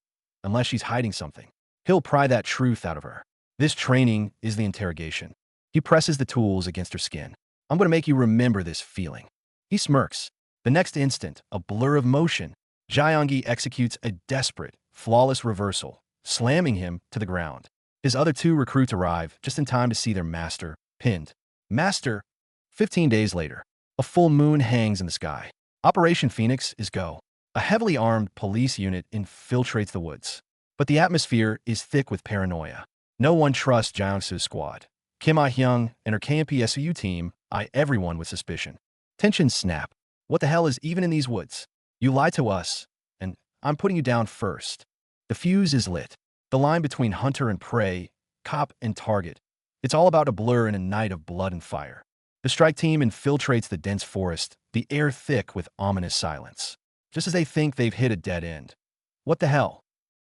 Unless she's hiding something. He'll pry that truth out of her. This training is the interrogation. He presses the tools against her skin. I'm going to make you remember this feeling. He smirks. The next instant, a blur of motion, Gyeonggi executes a desperate, flawless reversal, slamming him to the ground. His other two recruits arrive just in time to see their master pinned. Master. 15 days later, a full moon hangs in the sky. Operation Phoenix is go. A heavily armed police unit infiltrates the woods. But the atmosphere is thick with paranoia. No one trusts Gyeongsoo's squad. Kim Ah-hyung and her KMP-SU team eye everyone with suspicion. Tensions snap. What the hell is even in these woods? You lied to us, and I'm putting you down first. The fuse is lit. The line between hunter and prey, cop and target. It's all about a blur in a night of blood and fire. The strike team infiltrates the dense forest, the air thick with ominous silence. Just as they think they've hit a dead end. What the hell?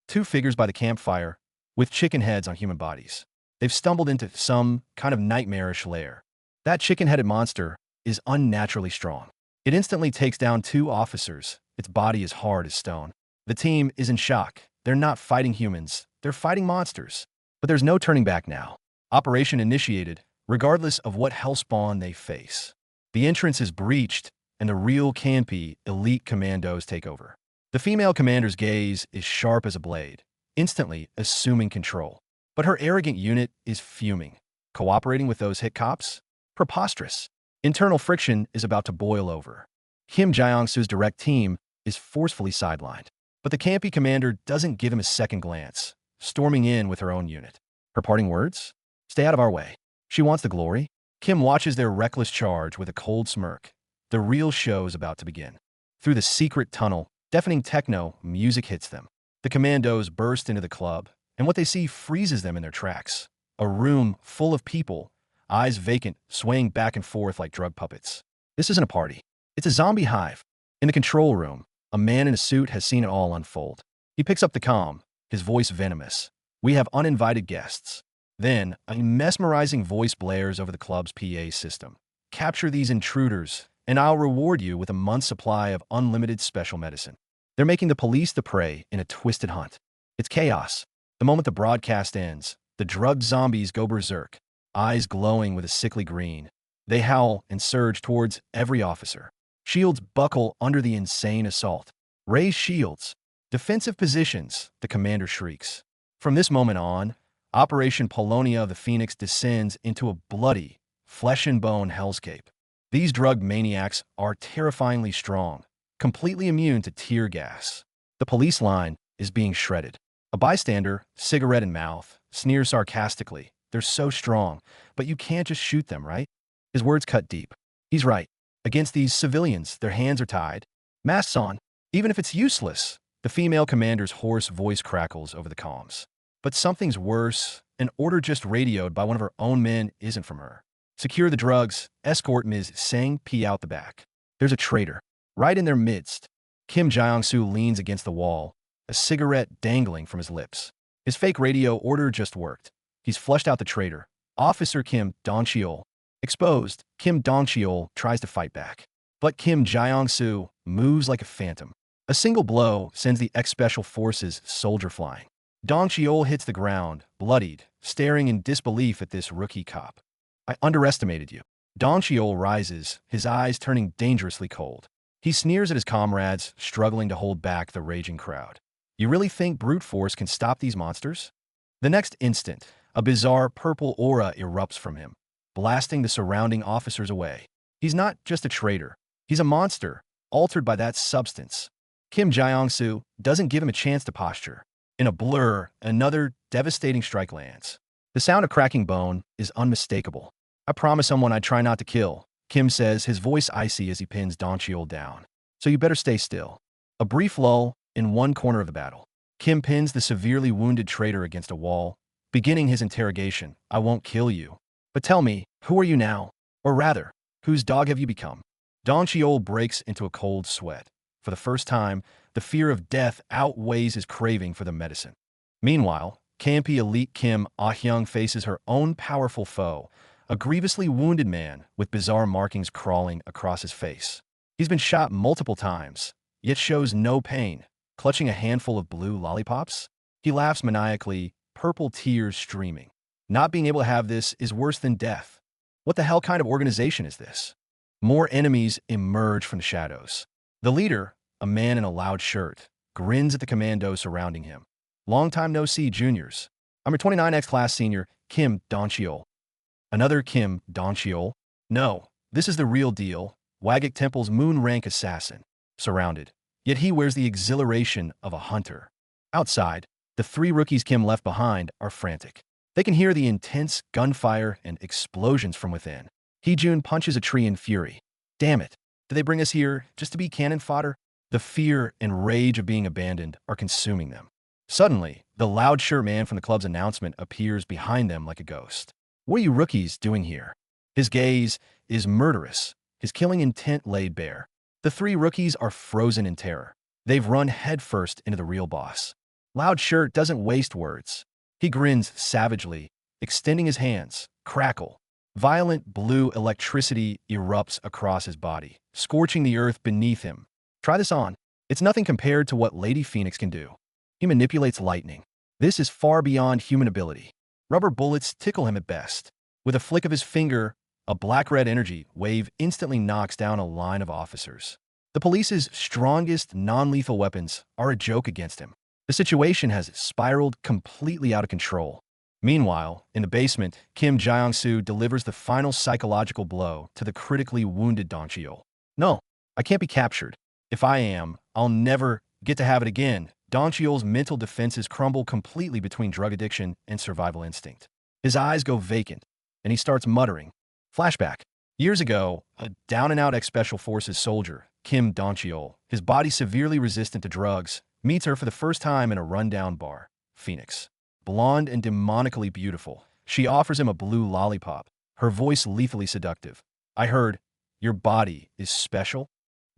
Two figures by the campfire, with chicken heads on human bodies. They've stumbled into some kind of nightmarish lair. That chicken-headed monster is unnaturally strong. It instantly takes down two officers. Its body is hard as stone. The team is in shock. They're not fighting humans. They're fighting monsters. But there's no turning back now. Operation initiated, regardless of what hellspawn they face. The entrance is breached, and the real campy elite commandos take over. The female commander's gaze is sharp as a blade, instantly assuming control. But her arrogant unit is fuming. Cooperating with those hit cops? Preposterous. Internal friction is about to boil over. Kim Gyeongsoo's direct team is forcefully sidelined. But the campy commander doesn't give him a second glance, storming in with her own unit. Her parting words? Stay out of our way. She wants the glory. Kim watches their reckless charge with a cold smirk. The real show is about to begin. Through the secret tunnel, deafening techno music hits them. The commandos burst into the club, and what they see freezes them in their tracks. A room full of people, eyes vacant, swaying back and forth like drug puppets. This isn't a party. It's a zombie hive. In the control room, a man in a suit has seen it all unfold. He picks up the comm, his voice venomous. We have uninvited guests. Then, a mesmerizing voice blares over the club's PA system. Capture these intruders, and I'll reward you with a month's supply of unlimited special medicine. They're making the police the prey in a twisted hunt. It's chaos. The moment the broadcast ends, the drugged zombies go berserk, eyes glowing with a sickly green. They howl and surge towards every officer. Shields buckle under the insane assault. Raise shields. Defensive positions, the commander shrieks. From this moment on, Operation Polonia of the Phoenix descends into a bloody, flesh-and-bone hellscape. These drug maniacs are terrifyingly strong, completely immune to tear gas. The police line is being shredded. A bystander, cigarette in mouth, sneers sarcastically. They're so strong, but you can't just shoot them, right? His words cut deep. He's right. Against these civilians, their hands are tied. Masks on. Even if it's useless, The female commander's hoarse voice crackles over the comms. But something's worse. An order just radioed by one of her own men isn't from her. Secure the drugs. Escort Ms. Sang P out the back. There's a traitor. Right in their midst. Kim Gyeongsoo leans against the wall, a cigarette dangling from his lips. His fake radio order just worked. He's flushed out the traitor. Officer Kim Dong-cheol. Exposed, Kim Dong-cheol tries to fight back. But Kim Gyeongsoo moves like a phantom. A single blow sends the ex-special forces soldier flying. Dong-cheol hits the ground, bloodied, staring in disbelief at this rookie cop. I underestimated you. Dong-cheol rises, his eyes turning dangerously cold. He sneers at his comrades, struggling to hold back the raging crowd. You really think brute force can stop these monsters? The next instant, a bizarre purple aura erupts from him, blasting the surrounding officers away. He's not just a traitor. He's a monster, altered by that substance. Kim Gyeongsoo doesn't give him a chance to posture. In a blur, another devastating strike lands. The sound of cracking bone is unmistakable. I promised someone I'd try not to kill, Kim says, his voice icy as he pins Dong-cheol down. So you better stay still. A brief lull in one corner of the battle. Kim pins the severely wounded traitor against a wall, beginning his interrogation. I won't kill you. But tell me, who are you now? Or rather, whose dog have you become? Dong-cheol breaks into a cold sweat. For the first time, the fear of death outweighs his craving for the medicine. Meanwhile, campy elite Kim Ah-hyung faces her own powerful foe, a grievously wounded man with bizarre markings crawling across his face. He's been shot multiple times, yet shows no pain, clutching a handful of blue lollipops. He laughs maniacally, purple tears streaming. Not being able to have this is worse than death. What the hell kind of organization is this? More enemies emerge from the shadows. The leader, a man in a loud shirt, grins at the commandos surrounding him. Long time no see, juniors. I'm your 29X class senior, Kim Dong-cheol. Another Kim Dong-cheol? No, this is the real deal. Wagik Temple's moon rank assassin. Surrounded. Yet he wears the exhilaration of a hunter. Outside, the three rookies Kim left behind are frantic. They can hear the intense gunfire and explosions from within. Hee-jun punches a tree in fury. Damn it. Did they bring us here just to be cannon fodder? The fear and rage of being abandoned are consuming them. Suddenly, the loud shirt man from the club's announcement appears behind them like a ghost. What are you rookies doing here? His gaze is murderous, his killing intent laid bare. The three rookies are frozen in terror. They've run headfirst into the real boss. Loud shirt doesn't waste words. He grins savagely, extending his hands. Crackle. Violent blue electricity erupts across his body, scorching the earth beneath him. Try this on. It's nothing compared to what Lady Phoenix can do. He manipulates lightning. This is far beyond human ability. Rubber bullets tickle him at best. With a flick of his finger, a black-red energy wave instantly knocks down a line of officers. The police's strongest non-lethal weapons are a joke against him. The situation has spiraled completely out of control. Meanwhile, in the basement, Kim Gyeongsoo delivers the final psychological blow to the critically wounded Dong-cheol. No, I can't be captured. If I am, I'll never get to have it again. Dong-cheol's mental defenses crumble completely between drug addiction and survival instinct. His eyes go vacant, and he starts muttering. Flashback. Years ago, a down-and-out ex-special forces soldier, Kim Dong-cheol, his body severely resistant to drugs, meets her for the first time in a rundown bar. Phoenix. Blonde and demonically beautiful, she offers him a blue lollipop, her voice lethally seductive. I heard, your body is special?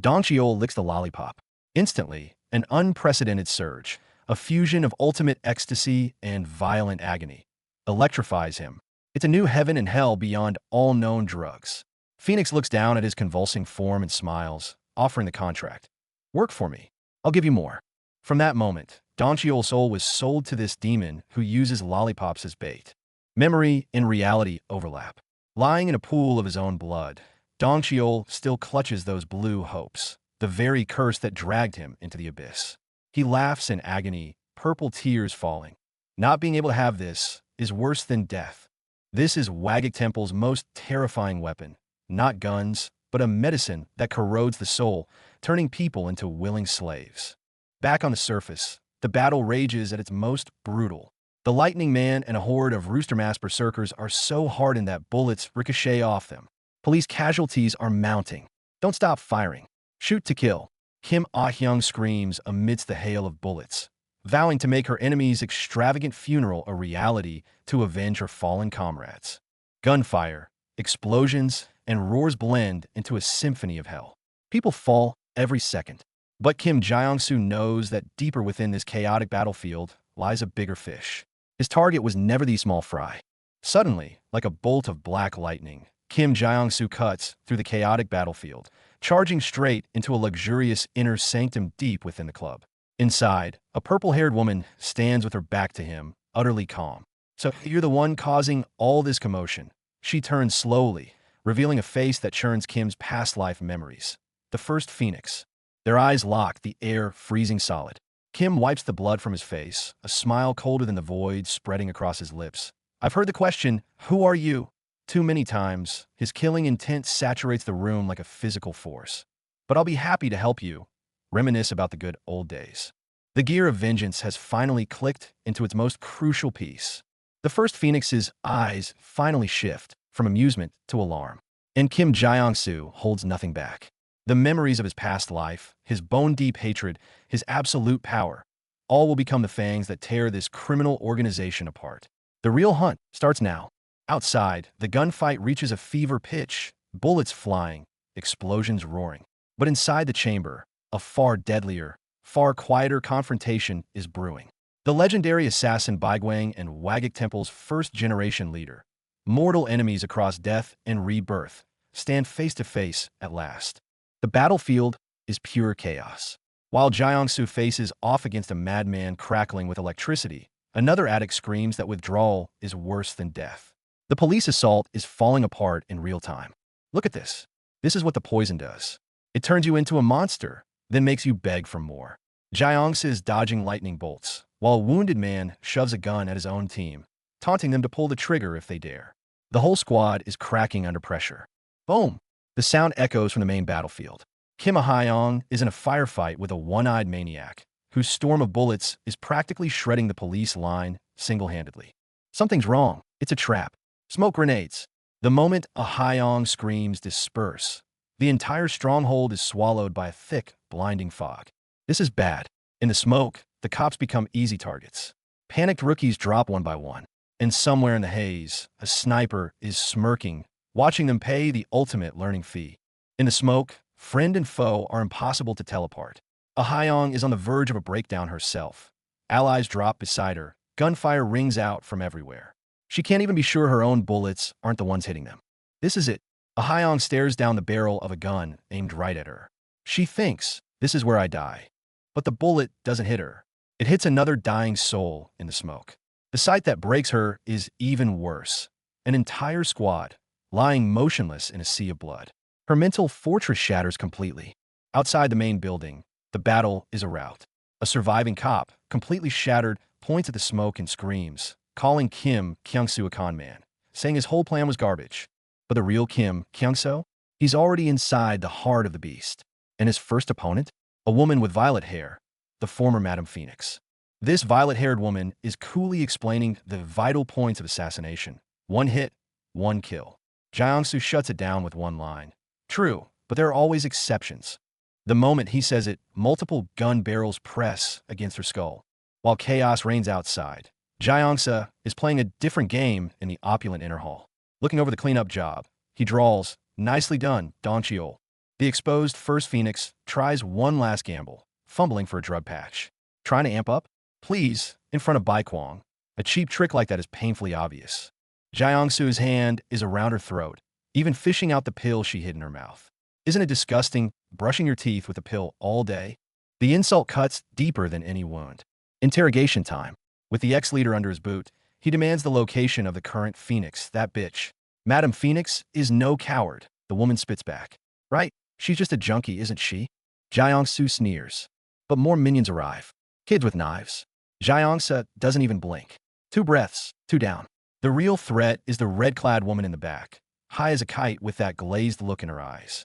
Dong-cheol licks the lollipop. Instantly, an unprecedented surge, a fusion of ultimate ecstasy and violent agony, electrifies him. It's a new heaven and hell beyond all known drugs. Phoenix looks down at his convulsing form and smiles, offering the contract. Work for me. I'll give you more. From that moment, Dong-cheol's soul was sold to this demon who uses lollipops as bait. Memory and reality overlap. Lying in a pool of his own blood, Dong-cheol still clutches those blue hopes, the very curse that dragged him into the abyss. He laughs in agony, purple tears falling. Not being able to have this is worse than death. This is Wagik Temple's most terrifying weapon. Not guns, but a medicine that corrodes the soul, turning people into willing slaves. Back on the surface, the battle rages at its most brutal. The Lightning Man and a horde of Roostermask berserkers are so hardened that bullets ricochet off them. Police casualties are mounting. Don't stop firing. Shoot to kill. Kim Ah-hyung screams amidst the hail of bullets, vowing to make her enemy's extravagant funeral a reality to avenge her fallen comrades. Gunfire, explosions, and roars blend into a symphony of hell. People fall every second. But Kim Gyeongsoo knows that deeper within this chaotic battlefield lies a bigger fish. His target was never the small fry. Suddenly, like a bolt of black lightning, Kim Gyeongsoo cuts through the chaotic battlefield, charging straight into a luxurious inner sanctum deep within the club. Inside, a purple-haired woman stands with her back to him, utterly calm. "So you're the one causing all this commotion." She turns slowly, revealing a face that churns Kim's past life memories. The first Phoenix. Their eyes lock, the air freezing solid. Kim wipes the blood from his face, a smile colder than the void spreading across his lips. "I've heard the question, 'Who are you?' too many times." His killing intent saturates the room like a physical force. "But I'll be happy to help you. Reminisce about the good old days." The gear of vengeance has finally clicked into its most crucial piece. The first Phoenix's eyes finally shift from amusement to alarm. And Kim Gyeongsoo holds nothing back. The memories of his past life, his bone-deep hatred, his absolute power, all will become the fangs that tear this criminal organization apart. The real hunt starts now. Outside, the gunfight reaches a fever pitch, bullets flying, explosions roaring. But inside the chamber, a far deadlier, far quieter confrontation is brewing. The legendary assassin Baigwang and Wagik Temple's first-generation leader, mortal enemies across death and rebirth, stand face to face at last. The battlefield is pure chaos. While Gyeongsoo faces off against a madman crackling with electricity, another addict screams that withdrawal is worse than death. The police assault is falling apart in real time. Look at this. This is what the poison does. It turns you into a monster, then makes you beg for more. Gyeongsoo is dodging lightning bolts, while a wounded man shoves a gun at his own team, taunting them to pull the trigger if they dare. The whole squad is cracking under pressure. Boom! The sound echoes from the main battlefield. Kim Ah-hyung is in a firefight with a one-eyed maniac, whose storm of bullets is practically shredding the police line single-handedly. Something's wrong. It's a trap. Smoke grenades. The moment Ah-hyung screams disperse, the entire stronghold is swallowed by a thick, blinding fog. This is bad. In the smoke, the cops become easy targets. Panicked rookies drop one by one. And somewhere in the haze, a sniper is smirking, watching them pay the ultimate learning fee. In the smoke, friend and foe are impossible to tell apart. Ah-hyung is on the verge of a breakdown herself. Allies drop beside her. Gunfire rings out from everywhere. She can't even be sure her own bullets aren't the ones hitting them. This is it. Ah-hyung stares down the barrel of a gun aimed right at her. She thinks, "This is where I die." But the bullet doesn't hit her. It hits another dying soul in the smoke. The sight that breaks her is even worse. An entire squad, lying motionless in a sea of blood. Her mental fortress shatters completely. Outside the main building, the battle is a rout. A surviving cop, completely shattered, points at the smoke and screams, calling Kim Gyeongsoo a con man, saying his whole plan was garbage. But the real Kim Gyeongsoo? He's already inside the heart of the beast. And his first opponent? A woman with violet hair, the former Madam Phoenix. This violet-haired woman is coolly explaining the vital points of assassination. One hit, one kill. Gyeongsoo shuts it down with one line. True, but there are always exceptions. The moment he says it, multiple gun barrels press against her skull. While chaos reigns outside, Gyeongsoo is playing a different game in the opulent inner hall. Looking over the cleanup job, he drawls, "Nicely done, Don Cheol." The exposed first Phoenix tries one last gamble, fumbling for a drug patch. Trying to amp up? Please, in front of Baigwang. A cheap trick like that is painfully obvious. Gyeongsoo's hand is around her throat, even fishing out the pill she hid in her mouth. Isn't it disgusting, brushing your teeth with a pill all day? The insult cuts deeper than any wound. Interrogation time. With the ex-leader under his boot, he demands the location of the current Phoenix, that bitch. Madam Phoenix is no coward, the woman spits back. Right, she's just a junkie, isn't she? Gyeongsoo sneers. But more minions arrive. Kids with knives. Gyeongsoo doesn't even blink. 2 breaths, 2 down. The real threat is the red-clad woman in the back, high as a kite with that glazed look in her eyes.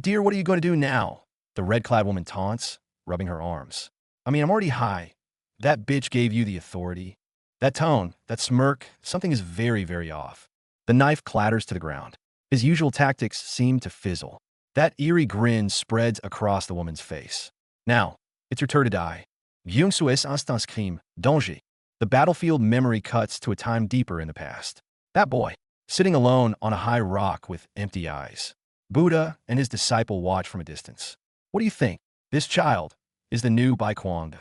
"Dear, what are you going to do now?" The red-clad woman taunts, rubbing her arms. "I mean, I'm already high. That bitch gave you the authority." That tone, that smirk, something is very, very off. The knife clatters to the ground. His usual tactics seem to fizzle. That eerie grin spreads across the woman's face. Now, it's your turn to die. Gyeongsoo est instant crime, danger. The battlefield memory cuts to a time deeper in the past. That boy, sitting alone on a high rock with empty eyes. Buddha and his disciple watch from a distance. What do you think? This child is the new Bai Kwang.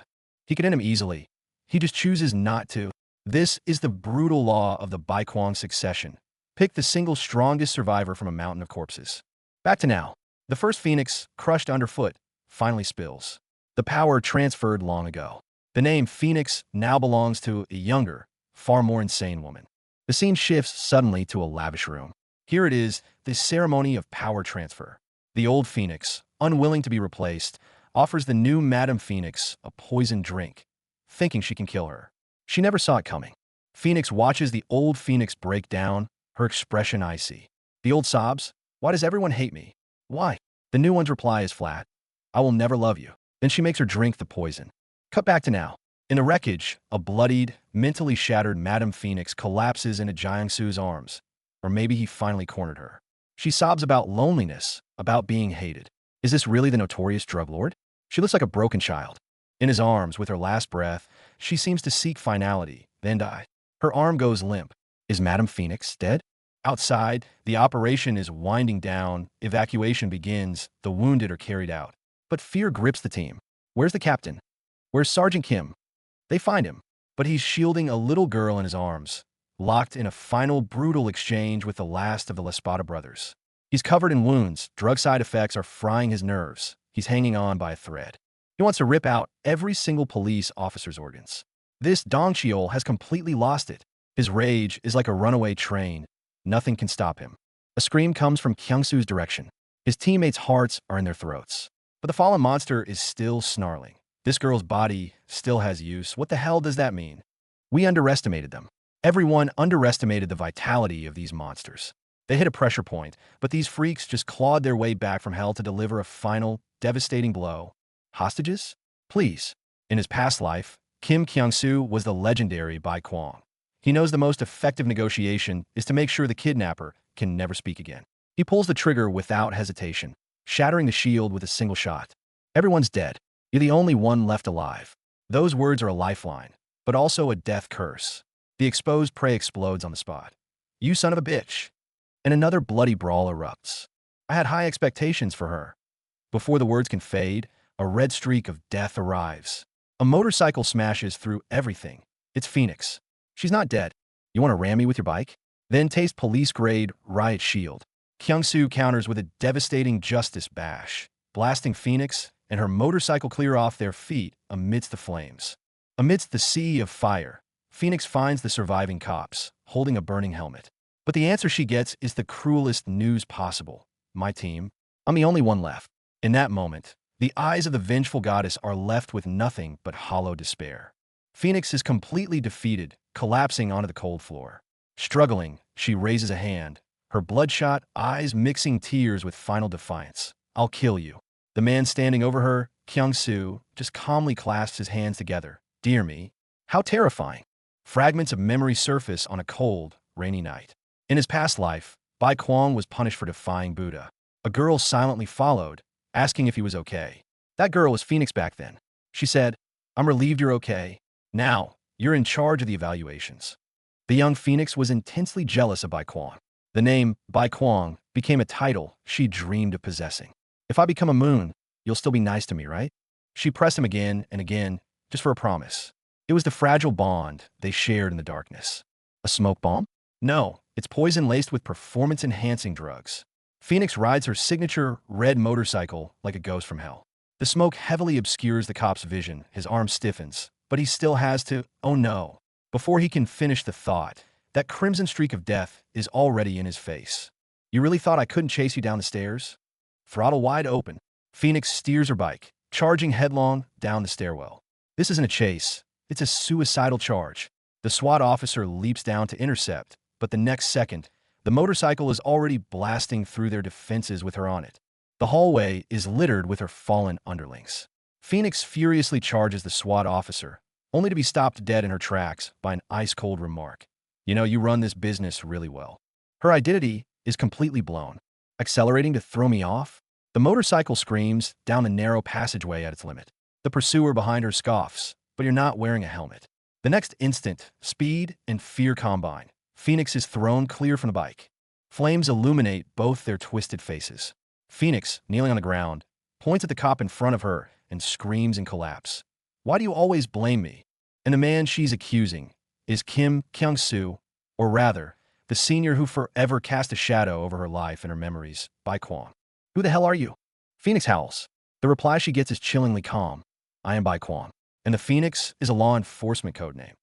He could end him easily. He just chooses not to. This is the brutal law of the Bai Kwang succession. Pick the single strongest survivor from a mountain of corpses. Back to now. The first phoenix, crushed underfoot, finally spills. The power transferred long ago. The name Phoenix now belongs to a younger, far more insane woman. The scene shifts suddenly to a lavish room. Here it is, this ceremony of power transfer. The old Phoenix, unwilling to be replaced, offers the new Madam Phoenix a poisoned drink, thinking she can kill her. She never saw it coming. Phoenix watches the old Phoenix break down, her expression icy. The old sobs, "Why does everyone hate me? Why?" The new one's reply is flat, "I will never love you." Then she makes her drink the poison. Cut back to now. In the wreckage, a bloodied, mentally shattered Madam Phoenix collapses into Gyeongsoo's arms. Or maybe he finally cornered her. She sobs about loneliness, about being hated. Is this really the notorious drug lord? She looks like a broken child. In his arms, with her last breath, she seems to seek finality, then die. Her arm goes limp. Is Madam Phoenix dead? Outside, the operation is winding down, evacuation begins, the wounded are carried out. But fear grips the team. Where's the captain? Where's Sergeant Kim? They find him, but he's shielding a little girl in his arms, locked in a final brutal exchange with the last of the Lespada brothers. He's covered in wounds, drug side effects are frying his nerves. He's hanging on by a thread. He wants to rip out every single police officer's organs. This Dong Cheol has completely lost it. His rage is like a runaway train. Nothing can stop him. A scream comes from Gyeongsoo's direction. His teammates' hearts are in their throats. But the fallen monster is still snarling. This girl's body still has use. What the hell does that mean? We underestimated them. Everyone underestimated the vitality of these monsters. They hit a pressure point, but these freaks just clawed their way back from hell to deliver a final, devastating blow. Hostages? Please. In his past life, Kim Gyeongsoo was the legendary Bai Kwang. He knows the most effective negotiation is to make sure the kidnapper can never speak again. He pulls the trigger without hesitation, shattering the shield with a single shot. Everyone's dead. You're the only one left alive. Those words are a lifeline, but also a death curse. The exposed prey explodes on the spot. You son of a bitch. And another bloody brawl erupts. I had high expectations for her. Before the words can fade, a red streak of death arrives. A motorcycle smashes through everything. It's Phoenix. She's not dead. You want to ram me with your bike? Then taste police-grade riot shield. Gyeongsoo counters with a devastating justice bash, blasting Phoenix and her motorcycle clear off their feet amidst the flames. Amidst the sea of fire, Phoenix finds the surviving cops, holding a burning helmet. But the answer she gets is the cruelest news possible. My team, I'm the only one left. In that moment, the eyes of the vengeful goddess are left with nothing but hollow despair. Phoenix is completely defeated, collapsing onto the cold floor. Struggling, she raises a hand, her bloodshot eyes mixing tears with final defiance. I'll kill you. The man standing over her, Gyeongsoo, just calmly clasps his hands together. Dear me, how terrifying. Fragments of memory surface on a cold, rainy night. In his past life, Bai Kwang was punished for defying Buddha. A girl silently followed, asking if he was okay. That girl was Phoenix back then. She said, I'm relieved you're okay. Now, you're in charge of the evaluations. The young Phoenix was intensely jealous of Bai Kwang. The name Bai Kwang became a title she dreamed of possessing. If I become a moon, you'll still be nice to me, right? She pressed him again and again, just for a promise. It was the fragile bond they shared in the darkness. A smoke bomb? No, it's poison laced with performance-enhancing drugs. Phoenix rides her signature red motorcycle like a ghost from hell. The smoke heavily obscures the cop's vision, his arm stiffens, but he still has to, oh no. Before he can finish the thought, that crimson streak of death is already in his face. You really thought I couldn't chase you down the stairs? Throttle wide open, Phoenix steers her bike, charging headlong down the stairwell. This isn't a chase, it's a suicidal charge. The SWAT officer leaps down to intercept, but the next second, the motorcycle is already blasting through their defenses with her on it. The hallway is littered with her fallen underlings. Phoenix furiously charges the SWAT officer, only to be stopped dead in her tracks by an ice-cold remark. You know, you run this business really well. Her identity is completely blown. Accelerating to throw me off? The motorcycle screams down the narrow passageway at its limit. The pursuer behind her scoffs, but you're not wearing a helmet. The next instant, speed and fear combine. Phoenix is thrown clear from the bike. Flames illuminate both their twisted faces. Phoenix, kneeling on the ground, points at the cop in front of her and screams in collapse. Why do you always blame me? And the man she's accusing is Gyeongsoo, or rather, the senior who forever cast a shadow over her life and her memories, Bai Kwon. Who the hell are you? Phoenix howls. The reply she gets is chillingly calm. I am Bai Kwon. And the Phoenix is a law enforcement code name.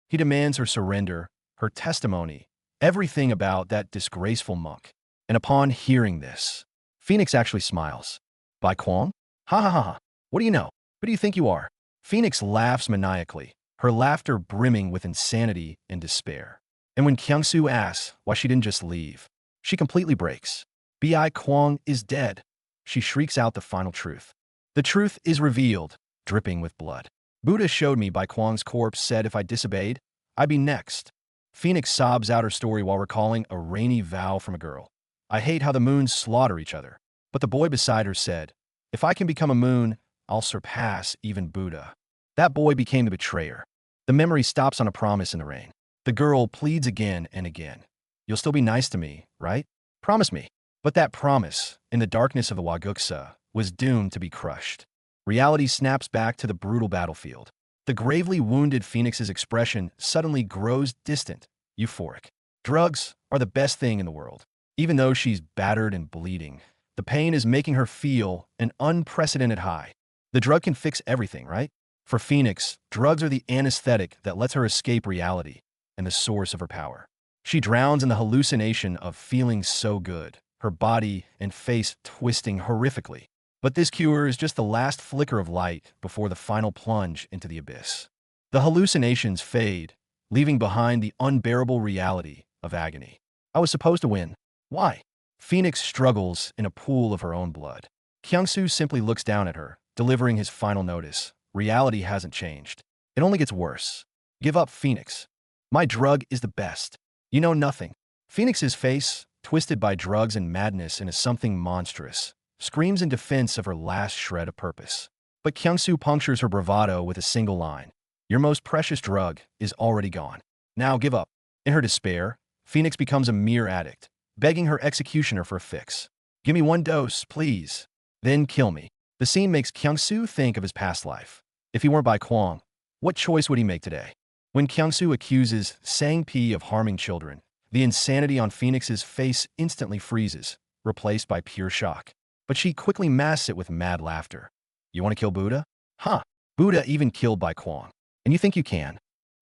He demands her surrender, her testimony, everything about that disgraceful monk. And upon hearing this, Phoenix actually smiles. Bai Kwon? Ha ha ha ha. What do you know? Who do you think you are? Phoenix laughs maniacally, her laughter brimming with insanity and despair. And when Gyeongsoo asks why she didn't just leave, she completely breaks. Bai Kwon is dead. She shrieks out the final truth. The truth is revealed, dripping with blood. Buddha showed me Bai Kwon's corpse, said if I disobeyed, I'd be next. Phoenix sobs out her story while recalling a rainy vow from a girl. I hate how the moons slaughter each other. But the boy beside her said, if I can become a moon, I'll surpass even Buddha. That boy became the betrayer. The memory stops on a promise in the rain. The girl pleads again and again. You'll still be nice to me, right? Promise me. But that promise, in the darkness of the Waguksa, was doomed to be crushed. Reality snaps back to the brutal battlefield. The gravely wounded Phoenix's expression suddenly grows distant, euphoric. Drugs are the best thing in the world. Even though she's battered and bleeding, the pain is making her feel an unprecedented high. The drug can fix everything, right? For Phoenix, drugs are the anesthetic that lets her escape reality and the source of her power. She drowns in the hallucination of feeling so good, her body and face twisting horrifically. But this cure is just the last flicker of light before the final plunge into the abyss. The hallucinations fade, leaving behind the unbearable reality of agony. I was supposed to win. Why? Phoenix struggles in a pool of her own blood. Gyeongsoo simply looks down at her, delivering his final notice. Reality hasn't changed. It only gets worse. Give up, Phoenix. My drug is the best. You know nothing. Phoenix's face, twisted by drugs and madness into something monstrous, screams in defense of her last shred of purpose. But Gyeongsoo punctures her bravado with a single line. Your most precious drug is already gone. Now give up. In her despair, Phoenix becomes a mere addict, begging her executioner for a fix. Give me one dose, please. Then kill me. The scene makes Gyeongsoo think of his past life. If he weren't Bai Kwon, what choice would he make today? When Gyeongsoo accuses Sang-Pi of harming children, the insanity on Phoenix's face instantly freezes, replaced by pure shock. But she quickly masks it with mad laughter. You want to kill Buddha? Huh. Buddha even killed Bai Kwon. And you think you can?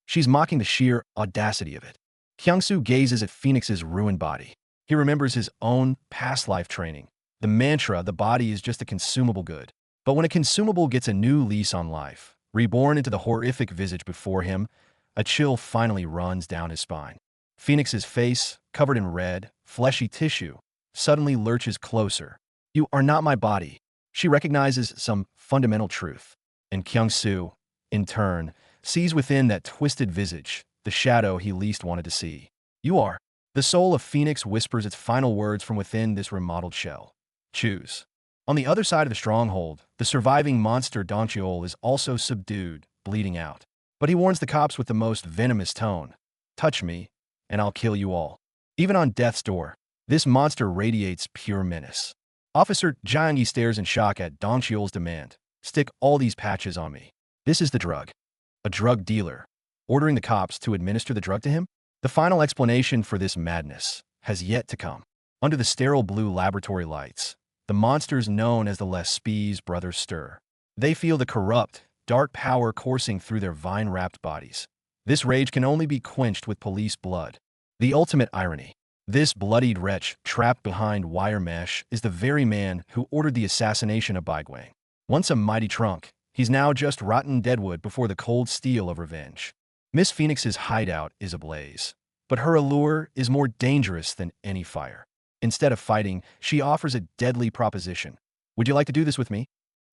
She's mocking the sheer audacity of it. Gyeongsoo gazes at Phoenix's ruined body. He remembers his own past life training. The mantra, the body is just a consumable good. But when a consumable gets a new lease on life, reborn into the horrific visage before him, a chill finally runs down his spine. Phoenix's face, covered in red, fleshy tissue, suddenly lurches closer. You are not my body. She recognizes some fundamental truth. And Gyeongsoo, in turn, sees within that twisted visage the shadow he least wanted to see. You are. The soul of Phoenix whispers its final words from within this remodeled shell. Choose. On the other side of the stronghold, the surviving monster Doncheol is also subdued, bleeding out. But he warns the cops with the most venomous tone. Touch me, and I'll kill you all. Even on death's door, this monster radiates pure menace. Officer Jiang Yi stares in shock at Doncheol's demand. Stick all these patches on me. This is the drug. A drug dealer. Ordering the cops to administer the drug to him? The final explanation for this madness has yet to come. Under the sterile blue laboratory lights, the monsters known as the Lespies brothers stir. They feel the corrupt, dark power coursing through their vine-wrapped bodies. This rage can only be quenched with police blood. The ultimate irony. This bloodied wretch, trapped behind wire mesh, is the very man who ordered the assassination of Bai Kwon. Once a mighty trunk, he's now just rotten deadwood before the cold steel of revenge. Miss Phoenix's hideout is ablaze, but her allure is more dangerous than any fire. Instead of fighting, she offers a deadly proposition. Would you like to do this with me?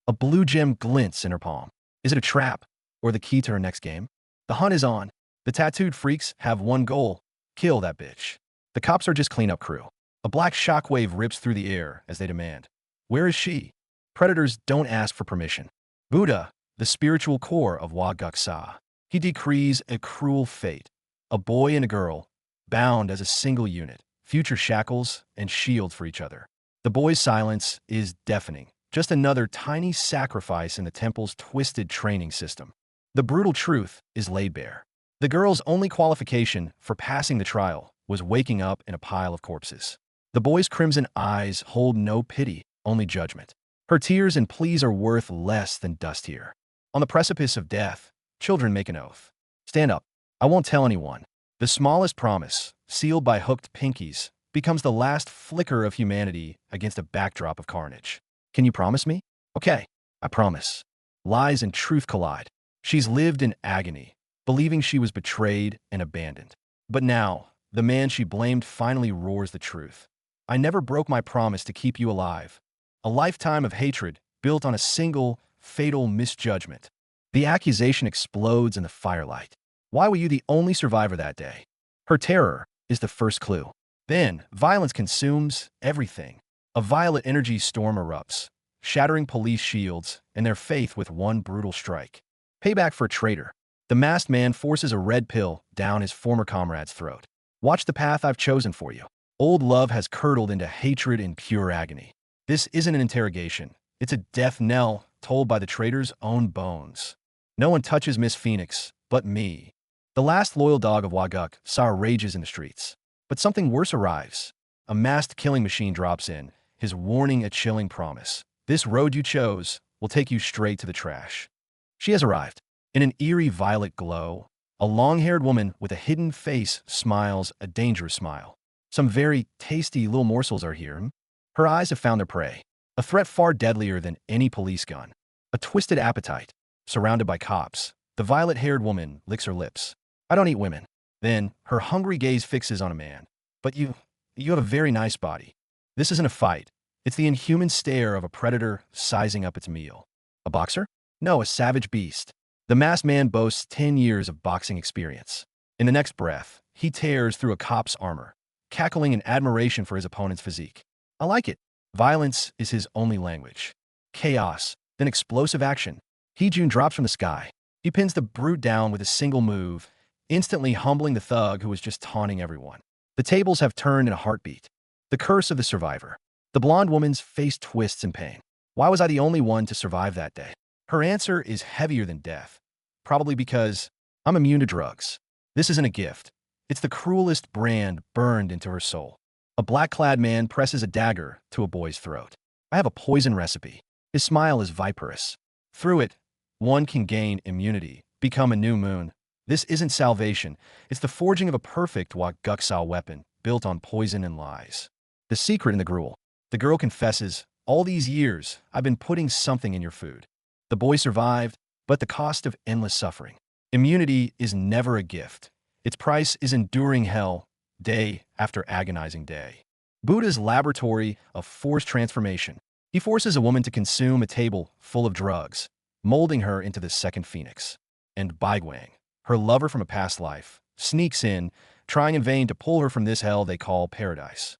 A blue gem glints in her palm. Is it a trap, or the key to her next game? The hunt is on. The tattooed freaks have one goal: kill that bitch. The cops are just cleanup crew. A black shockwave rips through the air as they demand. Where is she? Predators don't ask for permission. Buddha, the spiritual core of Gyeongsoo. He decrees a cruel fate. A boy and a girl, bound as a single unit, future shackles and shields for each other. The boy's silence is deafening, just another tiny sacrifice in the temple's twisted training system. The brutal truth is laid bare. The girl's only qualification for passing the trial was waking up in a pile of corpses. The boy's crimson eyes hold no pity, only judgment. Her tears and pleas are worth less than dust here. On the precipice of death, children make an oath. Stand up. I won't tell anyone. The smallest promise, sealed by hooked pinkies, becomes the last flicker of humanity against a backdrop of carnage. Can you promise me? Okay, I promise. Lies and truth collide. She's lived in agony, believing she was betrayed and abandoned. But now, the man she blamed finally roars the truth. I never broke my promise to keep you alive. A lifetime of hatred built on a single, fatal misjudgment. The accusation explodes in the firelight. Why were you the only survivor that day? Her terror is the first clue. Then, violence consumes everything. A violet energy storm erupts, shattering police shields and their faith with one brutal strike. Payback for a traitor. The masked man forces a red pill down his former comrade's throat. Watch the path I've chosen for you. Old love has curdled into hatred and pure agony. This isn't an interrogation. It's a death knell tolled by the traitor's own bones. No one touches Miss Phoenix but me. The last loyal dog of Gyeongsoo rages in the streets. But something worse arrives. A masked killing machine drops in, his warning a chilling promise. This road you chose will take you straight to the trash. She has arrived. In an eerie violet glow, a long-haired woman with a hidden face smiles a dangerous smile. Some very tasty little morsels are here. Her eyes have found their prey. A threat far deadlier than any police gun. A twisted appetite. Surrounded by cops, the violet-haired woman licks her lips. I don't eat women. Then, her hungry gaze fixes on a man. But you have a very nice body. This isn't a fight. It's the inhuman stare of a predator sizing up its meal. A boxer? No, a savage beast. The masked man boasts 10 years of boxing experience. In the next breath, he tears through a cop's armor, cackling in admiration for his opponent's physique. I like it. Violence is his only language. Chaos, then explosive action. Heejun drops from the sky. He pins the brute down with a single move, instantly humbling the thug who was just taunting everyone. The tables have turned in a heartbeat. The curse of the survivor. The blonde woman's face twists in pain. Why was I the only one to survive that day? Her answer is heavier than death. Probably because I'm immune to drugs. This isn't a gift. It's the cruelest brand burned into her soul. A black-clad man presses a dagger to a boy's throat. I have a poison recipe. His smile is viperous. Through it, one can gain immunity, become a new moon. This isn't salvation. It's the forging of a perfect Gyeongsoo weapon built on poison and lies. The secret in the gruel. The girl confesses, all these years, I've been putting something in your food. The boy survived, but the cost of endless suffering. Immunity is never a gift. Its price is enduring hell, day after agonizing day. Buddha's laboratory of forced transformation. He forces a woman to consume a table full of drugs, molding her into the second phoenix. And Baigwang, her lover from a past life, sneaks in, trying in vain to pull her from this hell they call paradise.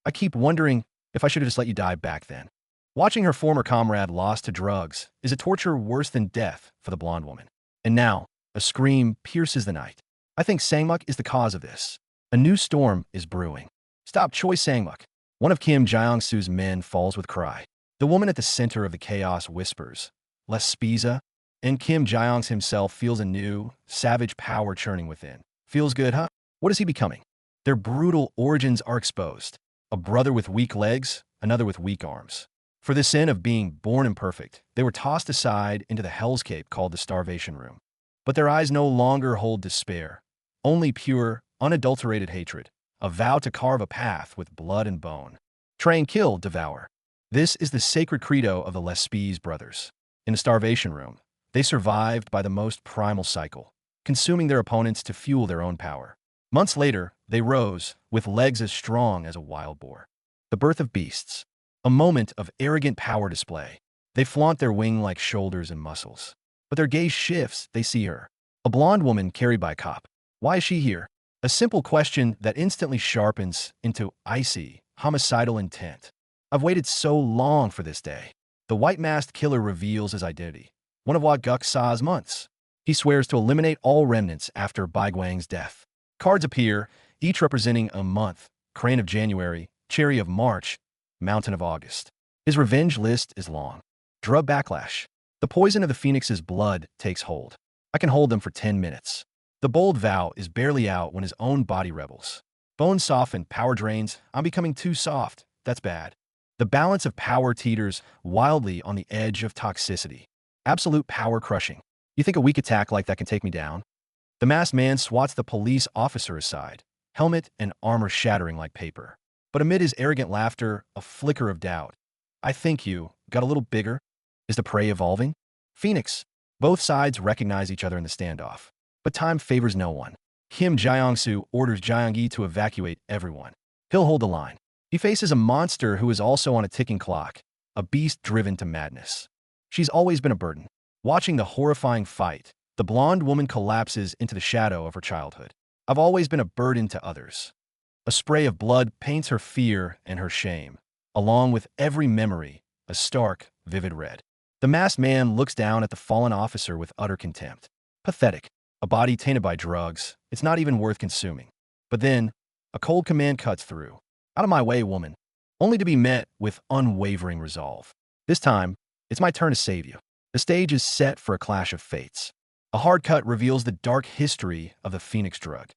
I keep wondering if I should have just let you die back then. Watching her former comrade lost to drugs is a torture worse than death for the blonde woman. And now, a scream pierces the night. I think Sangmuk is the cause of this. A new storm is brewing. Stop Choi Sangmuk. One of Kim Gyeongsoo's men falls with cry. The woman at the center of the chaos whispers, "Less Spiza," and Kim Gyeongs himself feels a new, savage power churning within. Feels good, huh? What is he becoming? Their brutal origins are exposed. A brother with weak legs, another with weak arms. For the sin of being born imperfect, they were tossed aside into the hellscape called the starvation room. But their eyes no longer hold despair, only pure, unadulterated hatred, a vow to carve a path with blood and bone. Train, kill, devour. This is the sacred credo of the Lespies brothers. In the starvation room, they survived by the most primal cycle, consuming their opponents to fuel their own power. Months later, they rose, with legs as strong as a wild boar. The birth of beasts. A moment of arrogant power display. They flaunt their wing-like shoulders and muscles. But their gaze shifts, they see her. A blonde woman carried by a cop. Why is she here? A simple question that instantly sharpens into icy, homicidal intent. I've waited so long for this day. The white-masked killer reveals his identity. One of Gyeongsoo's months. He swears to eliminate all remnants after Baigwang's death. Cards appear, each representing a month: Crane of January, Cherry of March, Mountain of August. His revenge list is long. Drug backlash. The poison of the phoenix's blood takes hold. I can hold them for 10 minutes. The bold vow is barely out when his own body rebels. Bones soften, power drains. I'm becoming too soft. That's bad. The balance of power teeters wildly on the edge of toxicity. Absolute power crushing. You think a weak attack like that can take me down? The masked man swats the police officer aside, helmet and armor shattering like paper. But amid his arrogant laughter, a flicker of doubt. I think you got a little bigger? Is the prey evolving? Phoenix. Both sides recognize each other in the standoff. But time favors no one. Gyeongsoo orders Gyeonggi to evacuate everyone. He'll hold the line. He faces a monster who is also on a ticking clock, a beast driven to madness. She's always been a burden. Watching the horrifying fight, the blonde woman collapses into the shadow of her childhood. I've always been a burden to others. A spray of blood paints her fear and her shame, along with every memory, a stark, vivid red. The masked man looks down at the fallen officer with utter contempt. Pathetic. A body tainted by drugs. It's not even worth consuming. But then, a cold command cuts through. Out of my way, woman. Only to be met with unwavering resolve. This time, it's my turn to save you. The stage is set for a clash of fates. A hard cut reveals the dark history of the Phoenix drug.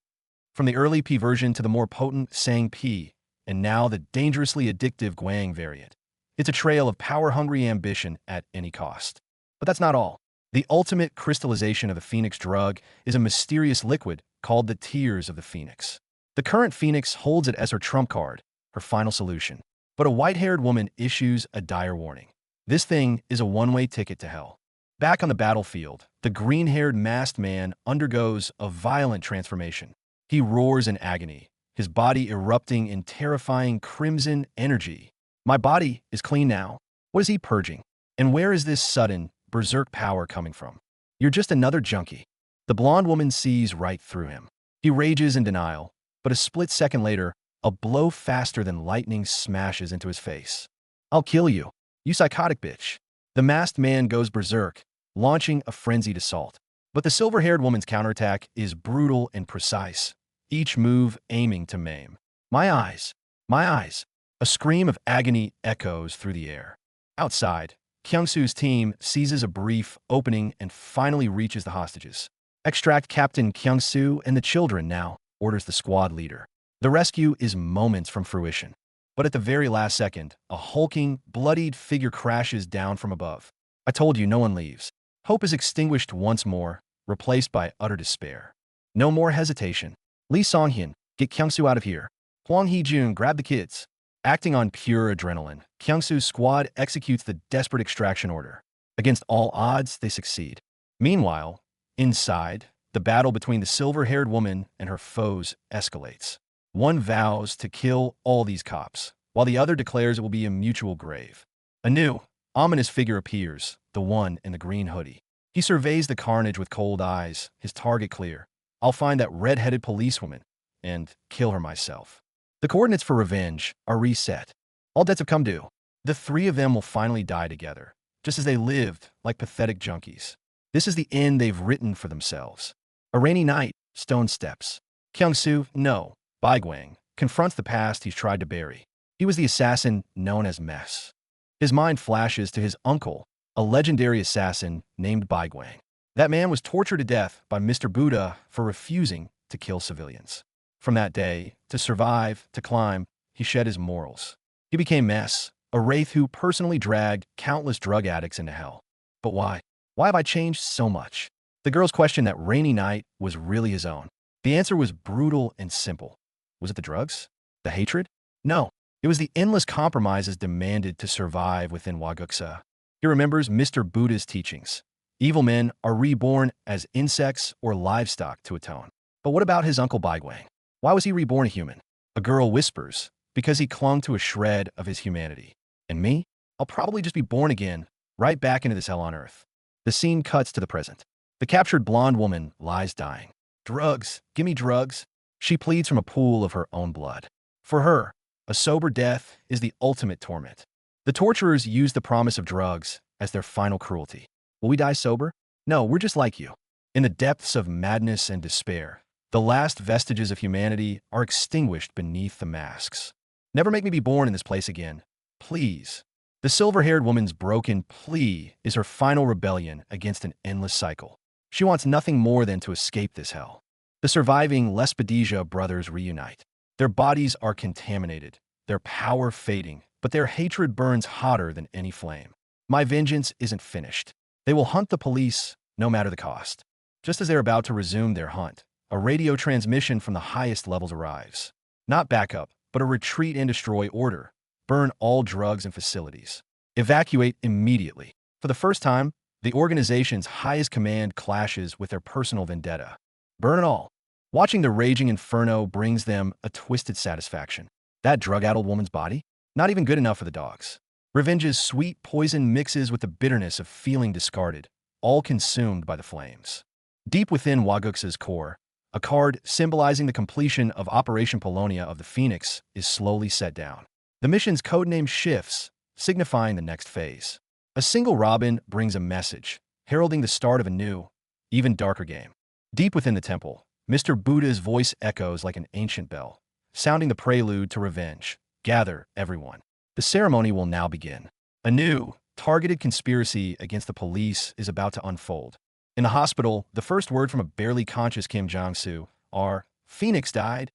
From the early P version to the more potent Sang P, and now the dangerously addictive Gwang variant. It's a trail of power-hungry ambition at any cost. But that's not all. The ultimate crystallization of the Phoenix drug is a mysterious liquid called the Tears of the Phoenix. The current Phoenix holds it as her trump card, her final solution. But a white-haired woman issues a dire warning. This thing is a one-way ticket to hell. Back on the battlefield, the green-haired masked man undergoes a violent transformation. He roars in agony, his body erupting in terrifying crimson energy. My body is clean now. What is he purging? And where is this sudden, berserk power coming from? You're just another junkie. The blonde woman sees right through him. He rages in denial, but a split second later, a blow faster than lightning smashes into his face. I'll kill you, you psychotic bitch. The masked man goes berserk, launching a frenzied assault. But the silver-haired woman's counterattack is brutal and precise, each move aiming to maim. My eyes, my eyes. A scream of agony echoes through the air. Outside, Gyeongsoo's team seizes a brief opening and finally reaches the hostages. Extract Captain Gyeongsoo and the children now, orders the squad leader. The rescue is moments from fruition. But at the very last second, a hulking, bloodied figure crashes down from above. I told you no one leaves. Hope is extinguished once more, replaced by utter despair. No more hesitation. Lee Songhyun, get Gyeongsoo out of here. Hwang Hee-jun, grab the kids. Acting on pure adrenaline, Gyeongsoo's squad executes the desperate extraction order. Against all odds, they succeed. Meanwhile, inside, the battle between the silver-haired woman and her foes escalates. One vows to kill all these cops, while the other declares it will be a mutual grave. A new, ominous figure appears, the one in the green hoodie. He surveys the carnage with cold eyes, his target clear. I'll find that red-headed policewoman and kill her myself. The coordinates for revenge are reset. All debts have come due. The three of them will finally die together, just as they lived like pathetic junkies. This is the end they've written for themselves. A rainy night, stone steps. Gyeongsoo, no, Baigwang, confronts the past he's tried to bury. He was the assassin known as Mess. His mind flashes to his uncle, a legendary assassin named Baigwang. That man was tortured to death by Mr. Buddha for refusing to kill civilians. From that day, to survive, to climb, he shed his morals. He became Mess, a wraith who personally dragged countless drug addicts into hell. But why? Why have I changed so much? The girl's question that rainy night was really his own. The answer was brutal and simple. Was it the drugs? The hatred? No. It was the endless compromises demanded to survive within Gyeongsoo. He remembers Mr. Buddha's teachings. Evil men are reborn as insects or livestock to atone. But what about his uncle Baigwang? Why was he reborn a human? A girl whispers, because he clung to a shred of his humanity. And me? I'll probably just be born again, right back into this hell on earth. The scene cuts to the present. The captured blonde woman lies dying. Drugs, gimme drugs. She pleads from a pool of her own blood. For her, A sober death is the ultimate torment. The torturers use the promise of drugs as their final cruelty. Will we die sober? No, we're just like you. In the depths of madness and despair, the last vestiges of humanity are extinguished beneath the masks. Never make me be born in this place again. Please. The silver-haired woman's broken plea is her final rebellion against an endless cycle. She wants nothing more than to escape this hell. The surviving Lespedesia brothers reunite. Their bodies are contaminated, their power fading, but their hatred burns hotter than any flame. My vengeance isn't finished. They will hunt the police, no matter the cost. Just as they're about to resume their hunt, a radio transmission from the highest levels arrives. Not backup, but a retreat and destroy order. Burn all drugs and facilities. Evacuate immediately. For the first time, the organization's highest command clashes with their personal vendetta. Burn it all. Watching the raging inferno brings them a twisted satisfaction. That drug-addled woman's body? Not even good enough for the dogs. Revenge's sweet poison mixes with the bitterness of feeling discarded, all consumed by the flames. Deep within Hwaguksa's core, a card symbolizing the completion of Operation Polonia of the Phoenix is slowly set down. The mission's codename shifts, signifying the next phase. A single robin brings a message, heralding the start of a new, even darker game. Deep within the temple, Mr. Buddha's voice echoes like an ancient bell, sounding the prelude to revenge. Gather, everyone. The ceremony will now begin. A new, targeted conspiracy against the police is about to unfold. In the hospital, the first word from a barely conscious Kim Gyeongsoo are, "Phoenix died."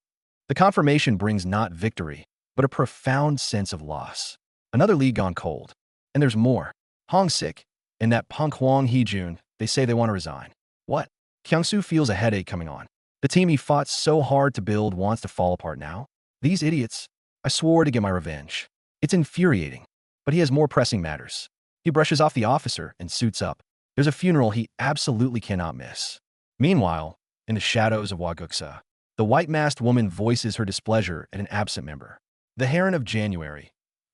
The confirmation brings not victory, but a profound sense of loss. Another lead gone cold. And there's more. Hong's sick. And that punk Hwang Hee-jun, they say they want to resign. What? Gyeongsoo feels a headache coming on. The team he fought so hard to build wants to fall apart now? These idiots. I swore to get my revenge. It's infuriating. But he has more pressing matters. He brushes off the officer and suits up. There's a funeral he absolutely cannot miss. Meanwhile, in the shadows of Hwaguksa, the white-masked woman voices her displeasure at an absent member. The Heron of January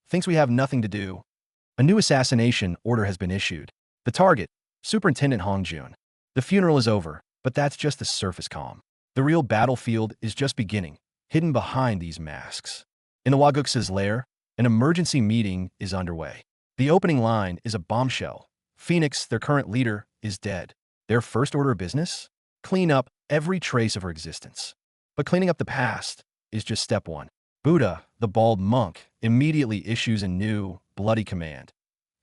thinks we have nothing to do. A new assassination order has been issued. The target, Superintendent Hong Jun. The funeral is over, but that's just the surface calm. The real battlefield is just beginning, hidden behind these masks. In the Hwaguksa's lair, an emergency meeting is underway. The opening line is a bombshell. Phoenix, their current leader, is dead. Their first order of business? Clean up every trace of her existence. But cleaning up the past is just step one. Buddha, the bald monk, immediately issues a new, bloody command.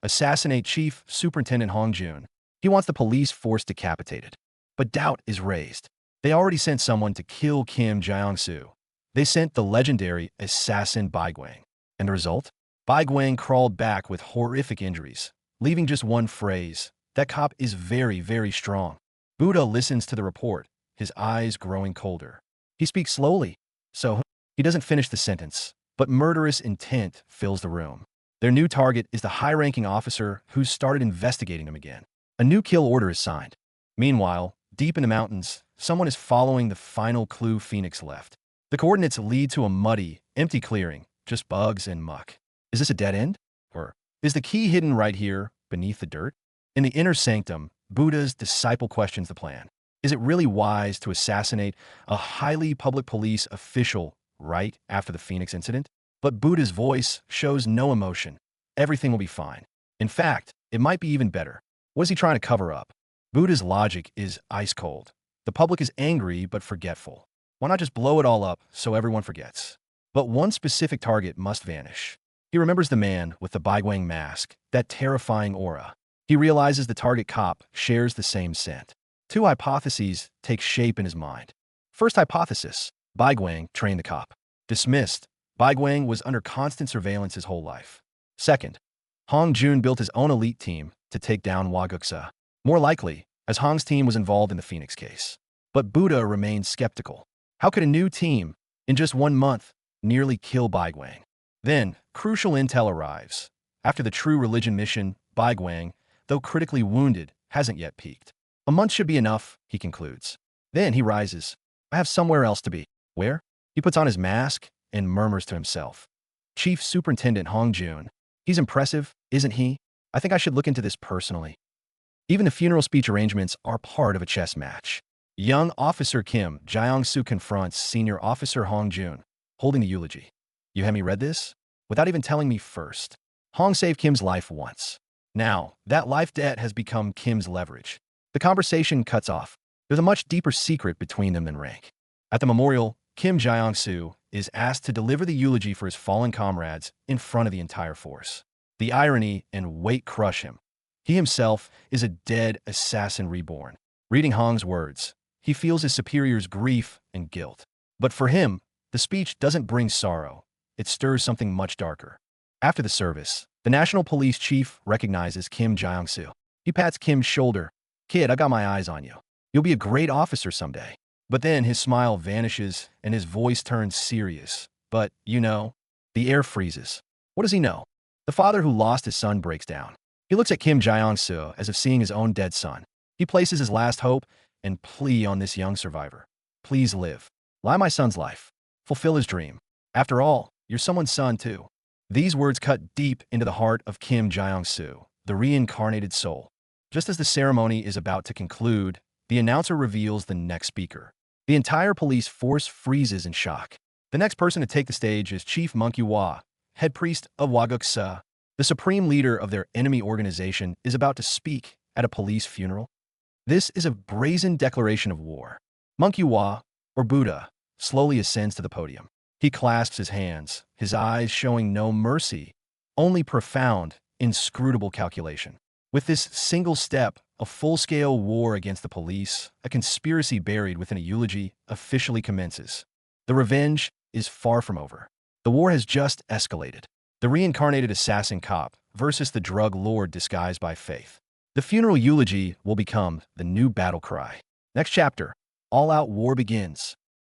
Assassinate Chief Superintendent Hong Jun. He wants the police force decapitated. But doubt is raised. They already sent someone to kill Kim Gyeongsoo. They sent the legendary assassin Bai Gwang. And the result? Bai Gwang crawled back with horrific injuries, leaving just one phrase. That cop is very, very strong. Buddha listens to the report, his eyes growing colder. He speaks slowly, so he doesn't finish the sentence, but murderous intent fills the room. Their new target is the high-ranking officer who's started investigating them again. A new kill order is signed. Meanwhile, deep in the mountains, someone is following the final clue Phoenix left. The coordinates lead to a muddy, empty clearing, just bugs and muck. Is this a dead end? Or is the key hidden right here, beneath the dirt? In the inner sanctum, Buddha's disciple questions the plan. Is it really wise to assassinate a highly public police official right after the Phoenix incident? But Buddha's voice shows no emotion. Everything will be fine. In fact, it might be even better. What is he trying to cover up? Buddha's logic is ice cold. The public is angry but forgetful. Why not just blow it all up so everyone forgets? But one specific target must vanish. He remembers the man with the Bai Gwang mask, that terrifying aura. He realizes the target cop shares the same scent. Two hypotheses take shape in his mind. First hypothesis, Bai Gwang trained the cop. Dismissed, Bai Gwang was under constant surveillance his whole life. Second, Hong Jun built his own elite team to take down Hwaguksa. More likely, as Hong's team was involved in the Phoenix case. But Buddha remained skeptical. How could a new team, in just 1 month, nearly kill Bai Gwang? Then, crucial intel arrives. After the True Religion mission, Bai Gwang, though critically wounded, hasn't yet peaked. A month should be enough, he concludes. Then he rises. I have somewhere else to be. Where? He puts on his mask and murmurs to himself. Chief Superintendent Hong Jun. He's impressive, isn't he? I think I should look into this personally. Even the funeral speech arrangements are part of a chess match. Young Officer Kim Gyeongsoo confronts Senior Officer Hong Jun, holding the eulogy. You had me read this? Without even telling me first. Hong saved Kim's life once. Now, that life debt has become Kim's leverage. The conversation cuts off. There's a much deeper secret between them than rank. At the memorial, Kim Gyeongsoo is asked to deliver the eulogy for his fallen comrades in front of the entire force. The irony and weight crush him. He himself is a dead assassin reborn. Reading Hong's words, he feels his superior's grief and guilt. But for him, the speech doesn't bring sorrow. It stirs something much darker. After the service, the national police chief recognizes Kim Gyeongsoo. He pats Kim's shoulder. "Kid, I got my eyes on you. You'll be a great officer someday." But then his smile vanishes and his voice turns serious. But, the air freezes. What does he know? The father who lost his son breaks down. He looks at Kim Gyeongsoo as if seeing his own dead son. He places his last hope and plea on this young survivor. "Please live. Lie my son's life. Fulfill his dream. After all, you're someone's son too." These words cut deep into the heart of Kim Gyeongsoo, the reincarnated soul. Just as the ceremony is about to conclude, the announcer reveals the next speaker. The entire police force freezes in shock. The next person to take the stage is Chief manhwa, head priest of Gyeongsoo. The supreme leader of their enemy organization is about to speak at a police funeral. This is a brazen declaration of war. Manhwa, or Buddha, slowly ascends to the podium. He clasps his hands, his eyes showing no mercy, only profound, inscrutable calculation. With this single step, a full-scale war against the police, a conspiracy buried within a eulogy, officially commences. The revenge is far from over. The war has just escalated. The reincarnated assassin cop versus the drug lord disguised by faith. The funeral eulogy will become the new battle cry. Next chapter, all-out war begins.